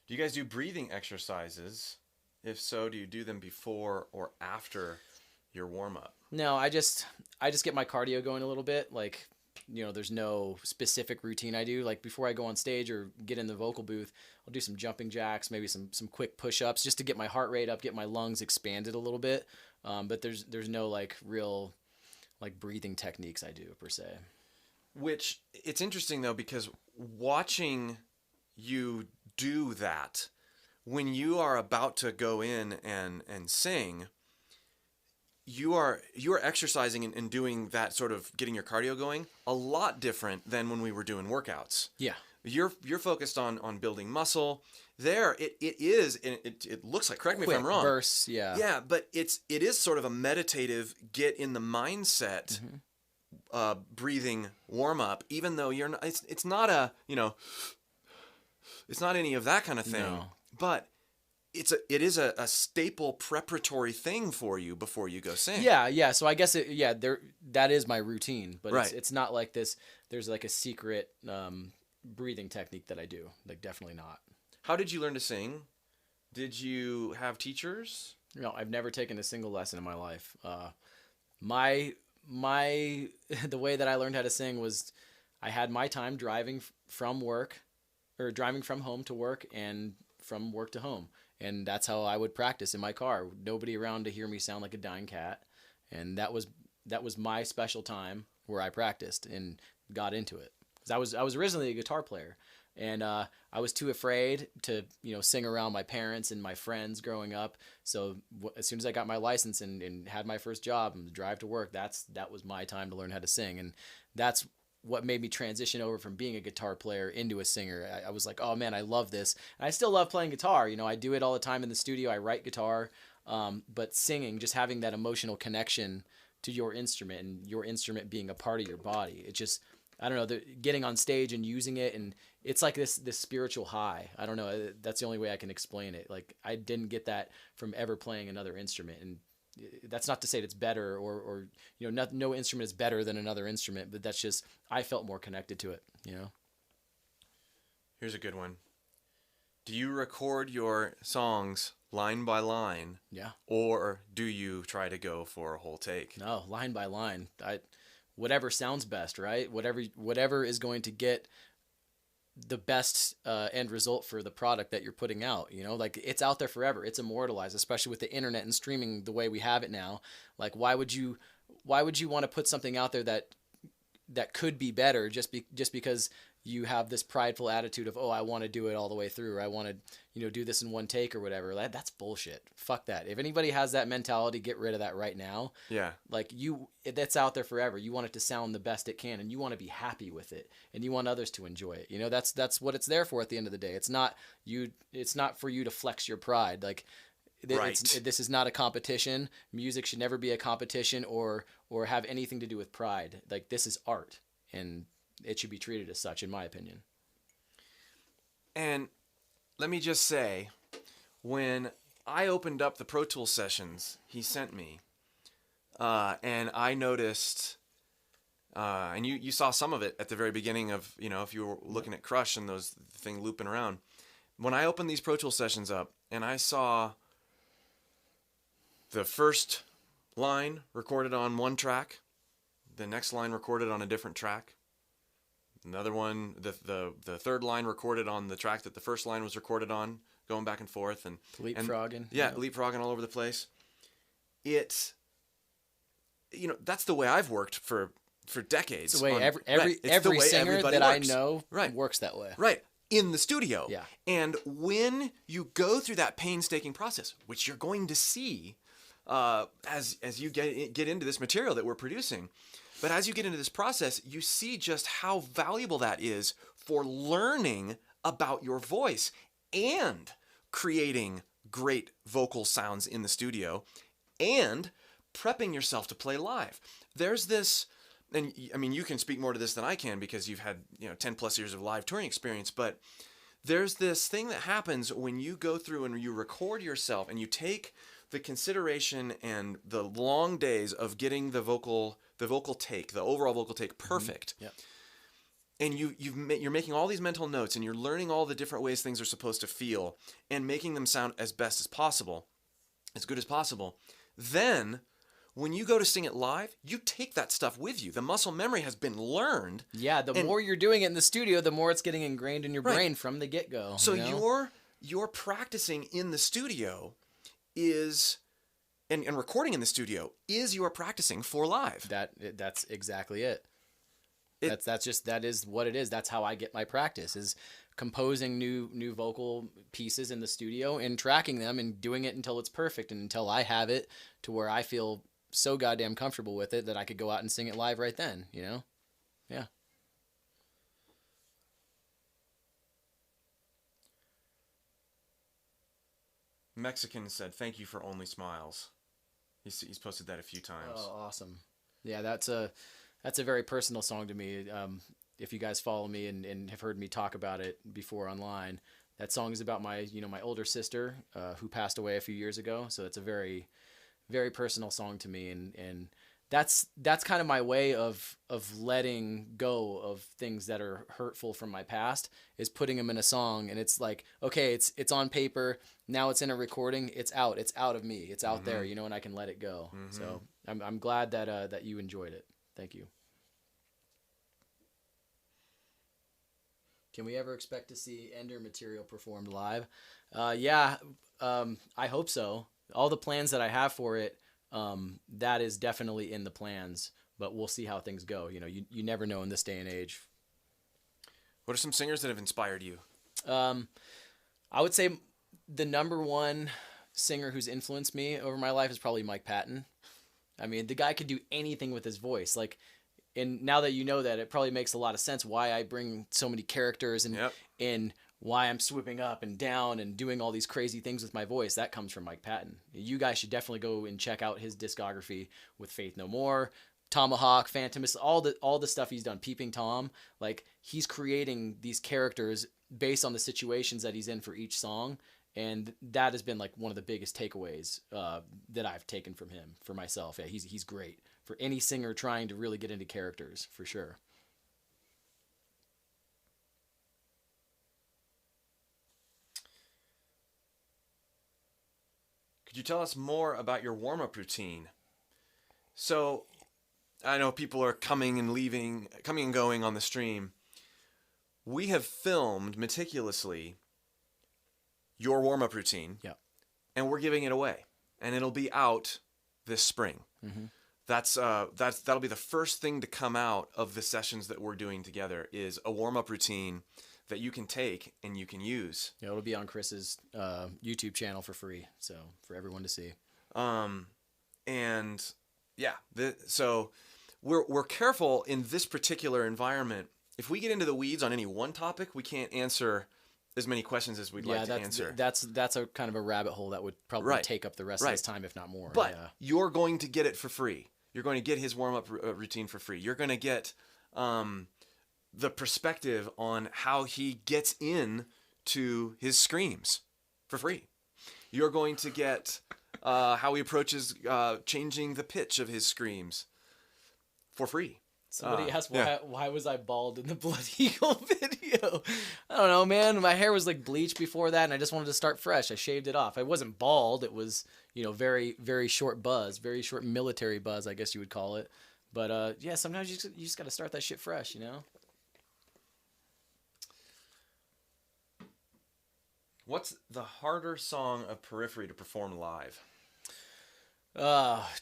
Do you guys do breathing exercises? If so, do you do them before or after your warm up? No, I just get my cardio going a little bit. Like, there's no specific routine I do. Like before I go on stage or get in the vocal booth, I'll do some jumping jacks, maybe some quick push-ups just to get my heart rate up, get my lungs expanded a little bit. But there's no like real like breathing techniques I do per se. Which it's interesting though, because watching you do that when you are about to go in and sing, you are exercising and doing that sort of getting your cardio going a lot different than when we were doing workouts. Yeah. You're focused on building muscle. There it looks like, correct me if I'm wrong. Bursts, yeah. Yeah, but it is sort of a meditative get in the mindset breathing warm up, even though you're not, it's not a, it's not any of that kind of thing. No. But it is a staple preparatory thing for you before you go sing. Yeah. So I guess that is my routine, but right. it's not like this. There's like a secret breathing technique that I do. Like definitely not. How did you learn to sing? Did you have teachers? No, I've never taken a single lesson in my life. My the way that I learned how to sing was I had my time driving from work or driving from home to work and from work to home. And that's how I would practice in my car. Nobody around to hear me sound like a dying cat. And that was my special time where I practiced and got into it. Because I was originally a guitar player. And I was too afraid to, sing around my parents and my friends growing up. So as soon as I got my license and had my first job and the drive to work, that was my time to learn how to sing. And that's what made me transition over from being a guitar player into a singer. I was like, oh man, I love this. And I still love playing guitar. I do it all the time in the studio. I write guitar. But singing, just having that emotional connection to your instrument and your instrument being a part of your body. It just, I don't know, getting on stage and using it, and it's like this spiritual high. I don't know. That's the only way I can explain it. Like I didn't get that from ever playing another instrument, and that's not to say it's better or no instrument is better than another instrument, but that's just I felt more connected to it. Here's a good one. Do you record your songs line by line? Yeah. Or do you try to go for a whole take? No, line by line. Whatever sounds best, right? Whatever is going to get the best end result for the product that you're putting out. Like it's out there forever. It's immortalized, especially with the internet and streaming the way we have it now. Like why would you want to put something out there that could be better just because you have this prideful attitude of, oh, I want to do it all the way through, or I want to, do this in one take or whatever. That's bullshit. Fuck that. If anybody has that mentality, get rid of that right now. Yeah. Like that's out there forever. You want it to sound the best it can, and you want to be happy with it, and you want others to enjoy it. That's what it's there for at the end of the day. It's not for you to flex your pride. Like, right. This is not a competition. Music should never be a competition or have anything to do with pride. Like, this is art, and it should be treated as such, in my opinion. And let me just say, when I opened up the Pro Tools sessions he sent me, and I noticed, and you saw some of it at the very beginning of, if you were looking at Crush and those thing looping around. When I opened these Pro Tools sessions up and I saw the first line recorded on one track, the next line recorded on a different track, another one, the third line recorded on the track that the first line was recorded on, going back and forth and leapfrogging. Leapfrogging all over the place. It's, that's the way I've worked for decades. It's the way every singer that works. I know works that way. Right. In the studio. Yeah. And when you go through that painstaking process, which you're going to see as you get into this material that we're producing, But as you get into this process, you see just how valuable that is for learning about your voice and creating great vocal sounds in the studio and prepping yourself to play live. There's this, and I mean, you can speak more to this than I can because you've had, 10 plus years of live touring experience, but there's this thing that happens when you go through and you record yourself and you take the consideration and the long days of getting the overall vocal take perfect. Yep. And you're making all these mental notes and you're learning all the different ways things are supposed to feel and making them sound as best as possible, as good as possible. Then when you go to sing it live, you take that stuff with you. The muscle memory has been learned. Yeah, the more you're doing it in the studio, the more it's getting ingrained in your brain from the get-go. So your practicing in the studio is, and recording in the studio is your practicing for live. That's exactly it. That is what it is. That's how I get my practice, is composing new vocal pieces in the studio and tracking them and doing it until it's perfect and until I have it to where I feel so goddamn comfortable with it that I could go out and sing it live right then, Yeah. Mexican said, "Thank you for only smiles." He's posted that a few times. Oh, awesome. Yeah, that's a very personal song to me. If you guys follow me and have heard me talk about it before online, that song is about my older sister who passed away a few years ago. So it's a very, very personal song to me, and that's kind of my way of letting go of things that are hurtful from my past, is putting them in a song. And it's like, okay, it's on paper, now it's in a recording, it's out of me, it's out there, and I can let it go. So I'm glad that you enjoyed it. Thank you. Can we ever expect to see Ender material performed live? Yeah, I hope so. All the plans that I have for it, that is definitely in the plans, but we'll see how things go. You never know in this day and age. What are some singers that have inspired you? I would say the number one singer who's influenced me over my life is probably Mike Patton. I mean, the guy could do anything with his voice. And now that you know that, it probably makes a lot of sense why I bring so many characters and why I'm swooping up and down and doing all these crazy things with my voice. That comes from Mike Patton. You guys should definitely go and check out his discography with Faith No More, Tomahawk, Phantom, all the stuff he's done, Peeping Tom. He's creating these characters based on the situations that he's in for each song. And that has been one of the biggest takeaways that I've taken from him for myself. Yeah, he's great for any singer trying to really get into characters, for sure. Could you tell us more about your warm-up routine? So, I know people are coming and going on the stream. We have filmed meticulously your warm-up routine, and we're giving it away, and it'll be out this spring. That'll be the first thing to come out of the sessions that we're doing together, is a warm-up routine that you can take and you can use. Yeah, it'll be on Chris's YouTube channel for free, so for everyone to see. So we're careful in this particular environment. If we get into the weeds on any one topic, we can't answer as many questions as we'd like to answer. That's a kind of a rabbit hole that would probably take up the rest of his time, if not more. But you're going to get it for free. You're going to get his warm-up routine for free. You're going to get the perspective on how he gets in to his screams for free. You're going to get how he approaches changing the pitch of his screams for free. Somebody asked why was I bald in the Blood Eagle video? I don't know, man. My hair was bleached before that, and I just wanted to start fresh. I shaved it off. I wasn't bald. It was, very, very short buzz, very short military buzz, I guess you would call it. But sometimes you just got to start that shit fresh, What's the harder song of Periphery to perform live?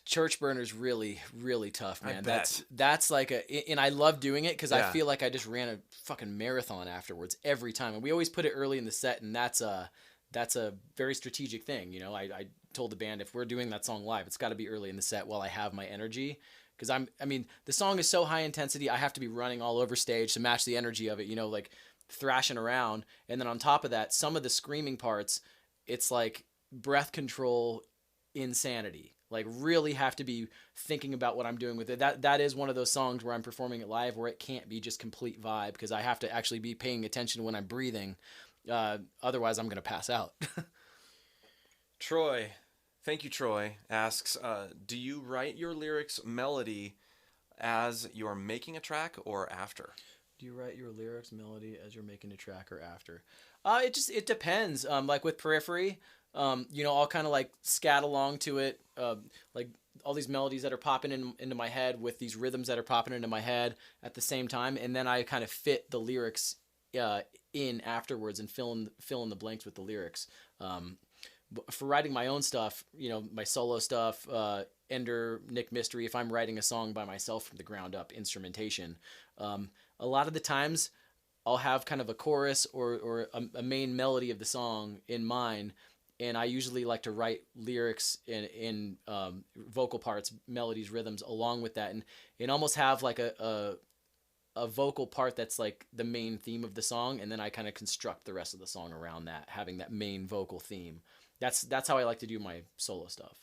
Church Burner's really, really tough, man. I bet. That's and I love doing it because I feel like I just ran a fucking marathon afterwards every time. And we always put it early in the set, and that's a very strategic thing. I told the band, if we're doing that song live, it's got to be early in the set while I have my energy, because I mean, the song is so high intensity. I have to be running all over stage to match the energy of it, you know, like thrashing around. And then on top of that, some of the screaming parts, it's like breath control insanity. Like really have to be thinking about what I'm doing with it. That is one of those songs where I'm performing it live where it can't be just complete vibe, because I have to actually be paying attention when I'm breathing. Otherwise, I'm going to pass out. Troy, thank you, Troy, asks, do you write your lyrics melody as you're making a track or after? Do you write your lyrics melody as you're making a track or after? It depends. Like with Periphery, you know, I'll kind of like scat along to it, like all these melodies that are popping into my head with these rhythms that are popping into my head at the same time, and then I kind of fit the lyrics in afterwards and fill in the blanks with the lyrics. For writing my own stuff, you know, my solo stuff, Ender, Nick Mystery, if I'm writing a song by myself from the ground up, instrumentation, a lot of the times I'll have kind of a chorus or a main melody of the song in mind, and I usually like to write lyrics in vocal parts, melodies, rhythms along with that, and almost have like a vocal part that's like the main theme of the song, and then I kind of construct the rest of the song around that, having that main vocal theme. That's how I like to do my solo stuff.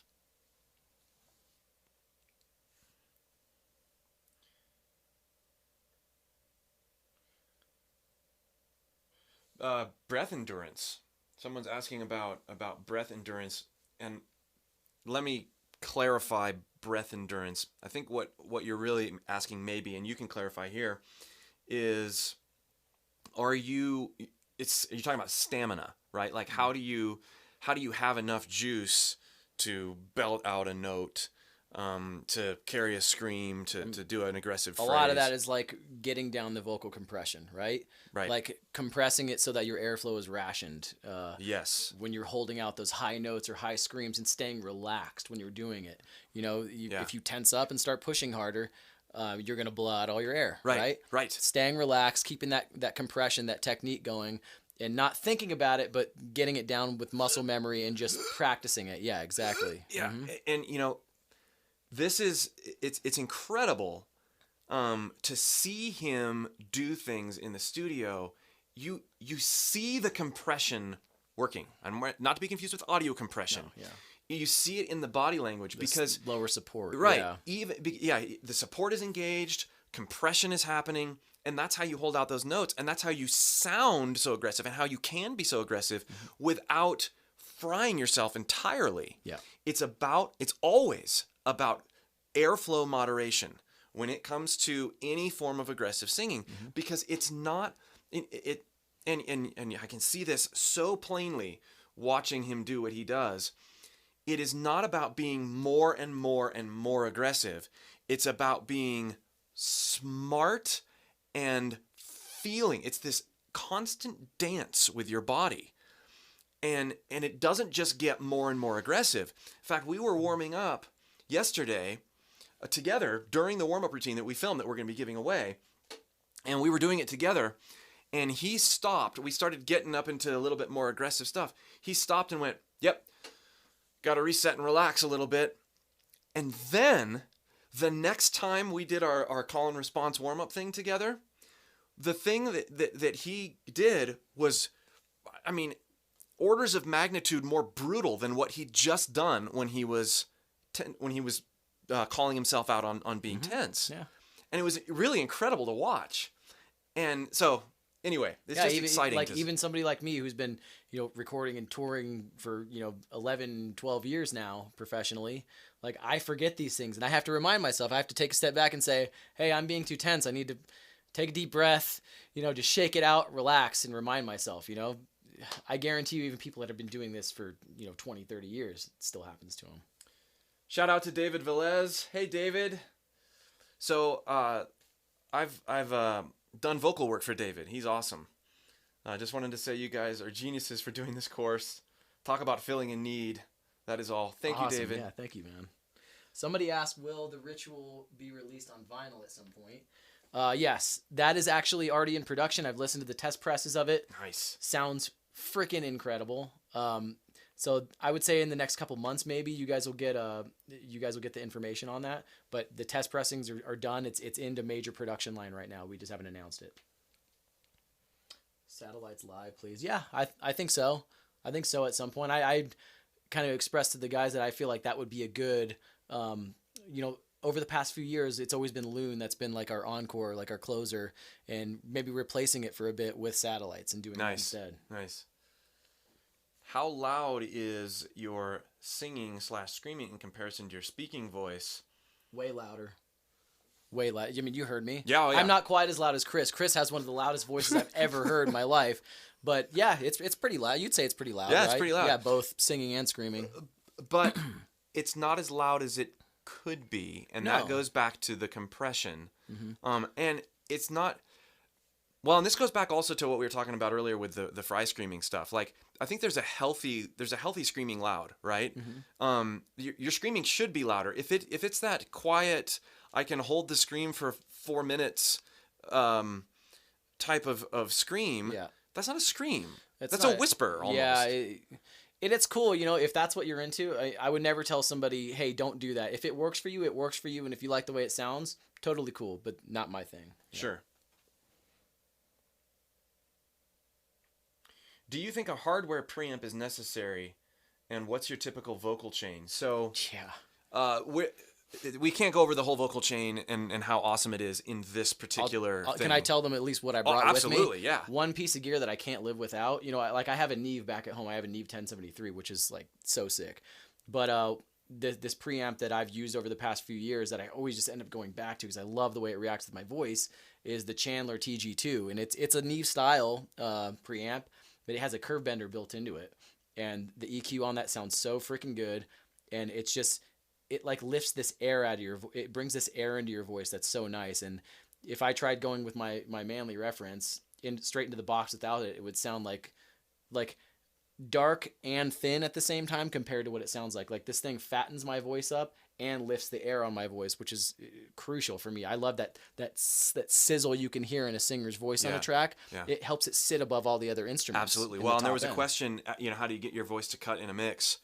Breath endurance. Someone's asking about breath endurance, and let me clarify breath endurance. I think what you're really asking, maybe, and you can clarify here, is you're talking about stamina, right? Like how do you have enough juice to belt out a note, to carry a scream, to do an aggressive phrase? A lot of that is like getting down the vocal compression, right? Right. Like compressing it so that your airflow is rationed. Yes. When you're holding out those high notes or high screams and staying relaxed when you're doing it. You know, if you tense up and start pushing harder, you're going to blow out all your air, right? Right. Staying relaxed, keeping that compression, that technique going, and not thinking about it, but getting it down with muscle memory and just practicing it. Yeah, exactly. Yeah. Mm-hmm. And, you know, it's incredible to see him do things in the studio. You see the compression working. Not to be confused with audio compression. No, yeah. You see it in the body language because lower support. Right. Yeah. The support is engaged, compression is happening, and that's how you hold out those notes, and that's how you sound so aggressive and how you can be so aggressive without frying yourself entirely. Yeah. It's always about airflow moderation when it comes to any form of aggressive singing, because it's not and I can see this so plainly watching him do what he does. It is not about being more and more and more aggressive. It's about being smart and feeling. It's this constant dance with your body. And it doesn't just get more and more aggressive. In fact, we were warming up yesterday together during the warm-up routine that we filmed that we're going to be giving away. And we were doing it together. And he stopped. We started getting up into a little bit more aggressive stuff. He stopped and went, yep, got to reset and relax a little bit. And then the next time we did our call and response warm-up thing together, the thing that he did was, I mean, orders of magnitude more brutal than what he'd just done when he was calling himself out on being tense. Yeah. And it was really incredible to watch. And so anyway, it's just exciting. Like even somebody like me who's been, recording and touring for, 11, 12 years now professionally, like I forget these things and I have to remind myself. I have to take a step back and say, hey, I'm being too tense. I need to take a deep breath, just shake it out, relax, and remind myself, I guarantee you even people that have been doing this for, 20, 30 years, it still happens to them. Shout out to David Velez. Hey, David. So I've done vocal work for David. He's awesome. I just wanted to say you guys are geniuses for doing this course. Talk about filling a need. That is all. Thank you, David. Yeah, thank you, man. Somebody asked, will the ritual be released on vinyl at some point? Yes, that is actually already in production. I've listened to the test presses of it. Nice. Sounds freaking incredible. So I would say in the next couple months, maybe you guys will get the information on that. But the test pressings are done. It's into major production line right now. We just haven't announced it. Satellites live, please. Yeah, I think so. I think so at some point. I kind of expressed to the guys that I feel like that would be a good, over the past few years, it's always been Loon that's been like our encore, like our closer, and maybe replacing it for a bit with satellites and doing it instead. Nice. How loud is your singing / screaming in comparison to your speaking voice? Way louder. Way loud. I mean, you heard me. Yeah, oh, yeah. I'm not quite as loud as Chris. Chris has one of the loudest voices I've ever heard in my life. But yeah, it's pretty loud. You'd say it's pretty loud, yeah, right? It's pretty loud. Yeah, both singing and screaming. But it's not as loud as it could be, and that goes back to the compression. Mm-hmm. And it's not. Well, and this goes back also to what we were talking about earlier with the fry screaming stuff. Like, I think there's a healthy screaming loud, right? Mm-hmm. Your screaming should be louder. If it's that quiet, I can hold the scream for 4 minutes, type of scream. Yeah. That's not a scream. That's not a whisper almost. Yeah. It's cool, if that's what you're into. I would never tell somebody, hey, don't do that. If it works for you, it works for you. And if you like the way it sounds, totally cool, but not my thing. Yeah. Sure. Do you think a hardware preamp is necessary, and what's your typical vocal chain? So, we can't go over the whole vocal chain and how awesome it is in this particular thing. Can I tell them at least what I brought with me? Absolutely, yeah. One piece of gear that I can't live without. I have a Neve back at home. I have a Neve 1073, which is like so sick. But this preamp that I've used over the past few years that I always just end up going back to because I love the way it reacts with my voice is the Chandler TG2, and it's a Neve style preamp. But it has a curve bender built into it, and the EQ on that sounds so freaking good, and it like lifts this air out of it brings this air into your voice that's so nice. And if I tried going with my Manly reference straight into the box without it, it would sound like dark and thin at the same time compared to what it sounds like. Like, this thing fattens my voice up and lifts the air on my voice, which is crucial for me. I love that sizzle you can hear in a singer's voice on a track. Yeah. It helps it sit above all the other instruments. Absolutely. Well, and there was a question, how do you get your voice to cut in a mix?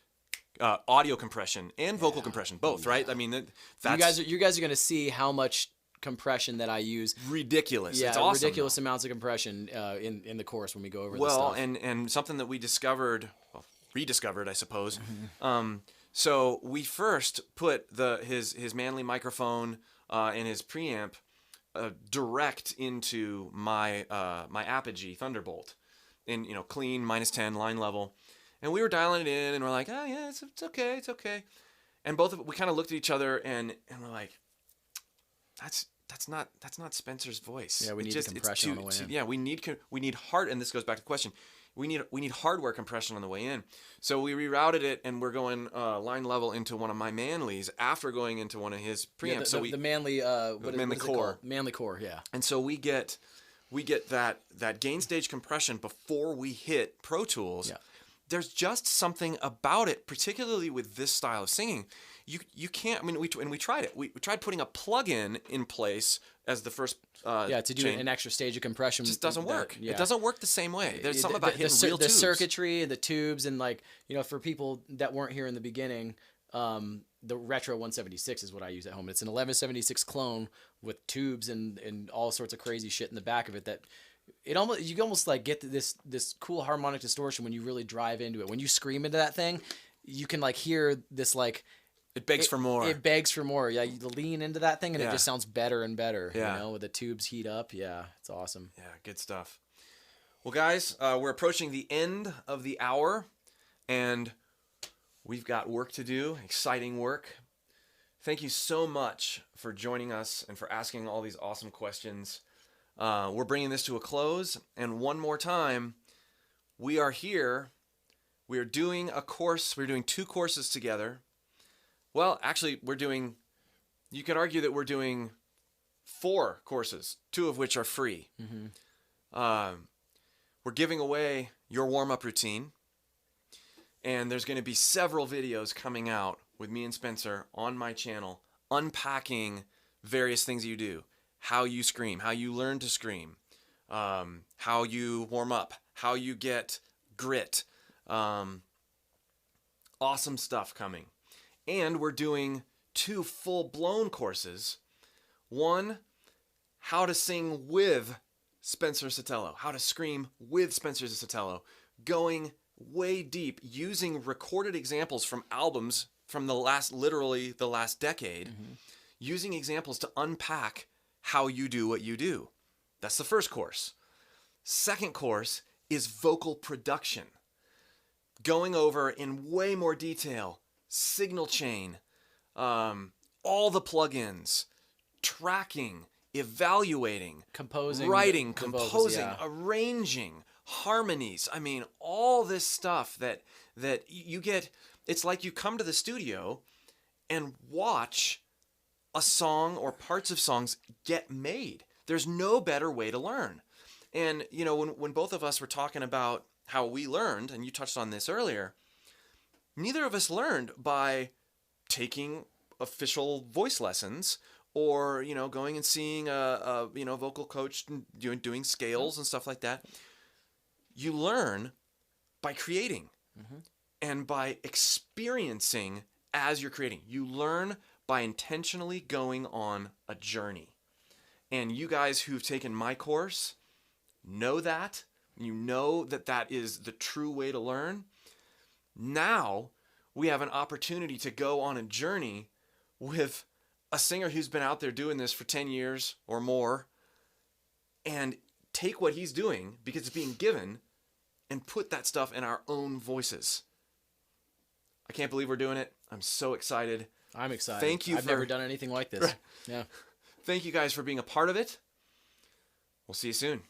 Audio compression and vocal compression, both, right? I mean, that's... You guys are going to see how much compression that I use. Ridiculous. Yeah, it's awesome, ridiculous amounts of compression in the course when we go over this stuff. Well, and something that we rediscovered, I suppose. So we first put his Manly microphone and his preamp direct into my Apogee Thunderbolt in clean -10 line level, and we were dialing it in, and we're like, oh yeah, it's okay, and we kind of looked at each other and we're like, that's not Spencer's voice. Yeah, we need compression on the way in. Yeah, we need hard, and this goes back to the question. We need hardware compression on the way in. So we rerouted it, and we're going line level into one of my Manleys after going into one of his preamps. Yeah, the Manly Manly Core. Manly Core, yeah. And so we get that gain stage compression before we hit Pro Tools. Yeah. There's just something about it, particularly with this style of singing. You can't. I mean, we tried it. We tried putting a plug-in in place as the first to do chain. An extra stage of compression. It just doesn't work. It doesn't work the same way. There's something about hitting real the tubes. circuitry, the tubes, and for people that weren't here in the beginning, the Retro 176 is what I use at home. It's an 1176 clone with tubes and all sorts of crazy shit in the back of it that. You almost like get this cool harmonic distortion when you really drive into it. When you scream into that thing, you can hear this it begs for more. It begs for more. Yeah, you lean into that thing and it just sounds better and better. Yeah. With the tubes heat up. Yeah, it's awesome. Yeah, good stuff. Well, guys, we're approaching the end of the hour, and we've got work to do. Exciting work. Thank you so much for joining us and for asking all these awesome questions. We're bringing this to a close, and one more time, we are here. We are doing a course. We're doing 2 courses together. Well, actually, you could argue that we're doing 4 courses, 2 of which are free. Mm-hmm. We're giving away your warm-up routine, and there's going to be several videos coming out with me and Spencer on my channel unpacking various things you do. How you scream, how you learn to scream, how you warm up, how you get grit, Awesome stuff coming. And we're doing 2 full-blown courses. One, how to sing with Spencer Sotelo, how to scream with Spencer Sotelo, going way deep, using recorded examples from albums from literally the last decade, using examples to unpack how you do what you do. That's the first course. Second course is vocal production, going over in way more detail, signal chain, all the plugins, tracking, evaluating, Composing, writing, the vocals, composing, yeah. arranging, harmonies. I mean, all this stuff that you get. It's like you come to the studio and watch a song or parts of songs get made. There's no better way to learn. And, you know, when both of us were talking about how we learned, and you touched on this earlier, neither of us learned by taking official voice lessons or, you know, going and seeing a vocal coach and doing scales and stuff like that. You learn by creating and by experiencing as you're creating. You learn by intentionally going on a journey. And you guys who've taken my course know that. You know that that is the true way to learn. Now we have an opportunity to go on a journey with a singer who's been out there doing this for 10 years or more and take what he's doing, because it's being given, and put that stuff in our own voices. I can't believe we're doing it. I'm so excited. I'm excited. Thank you. I've never done anything like this. Yeah. Thank you guys for being a part of it. We'll see you soon.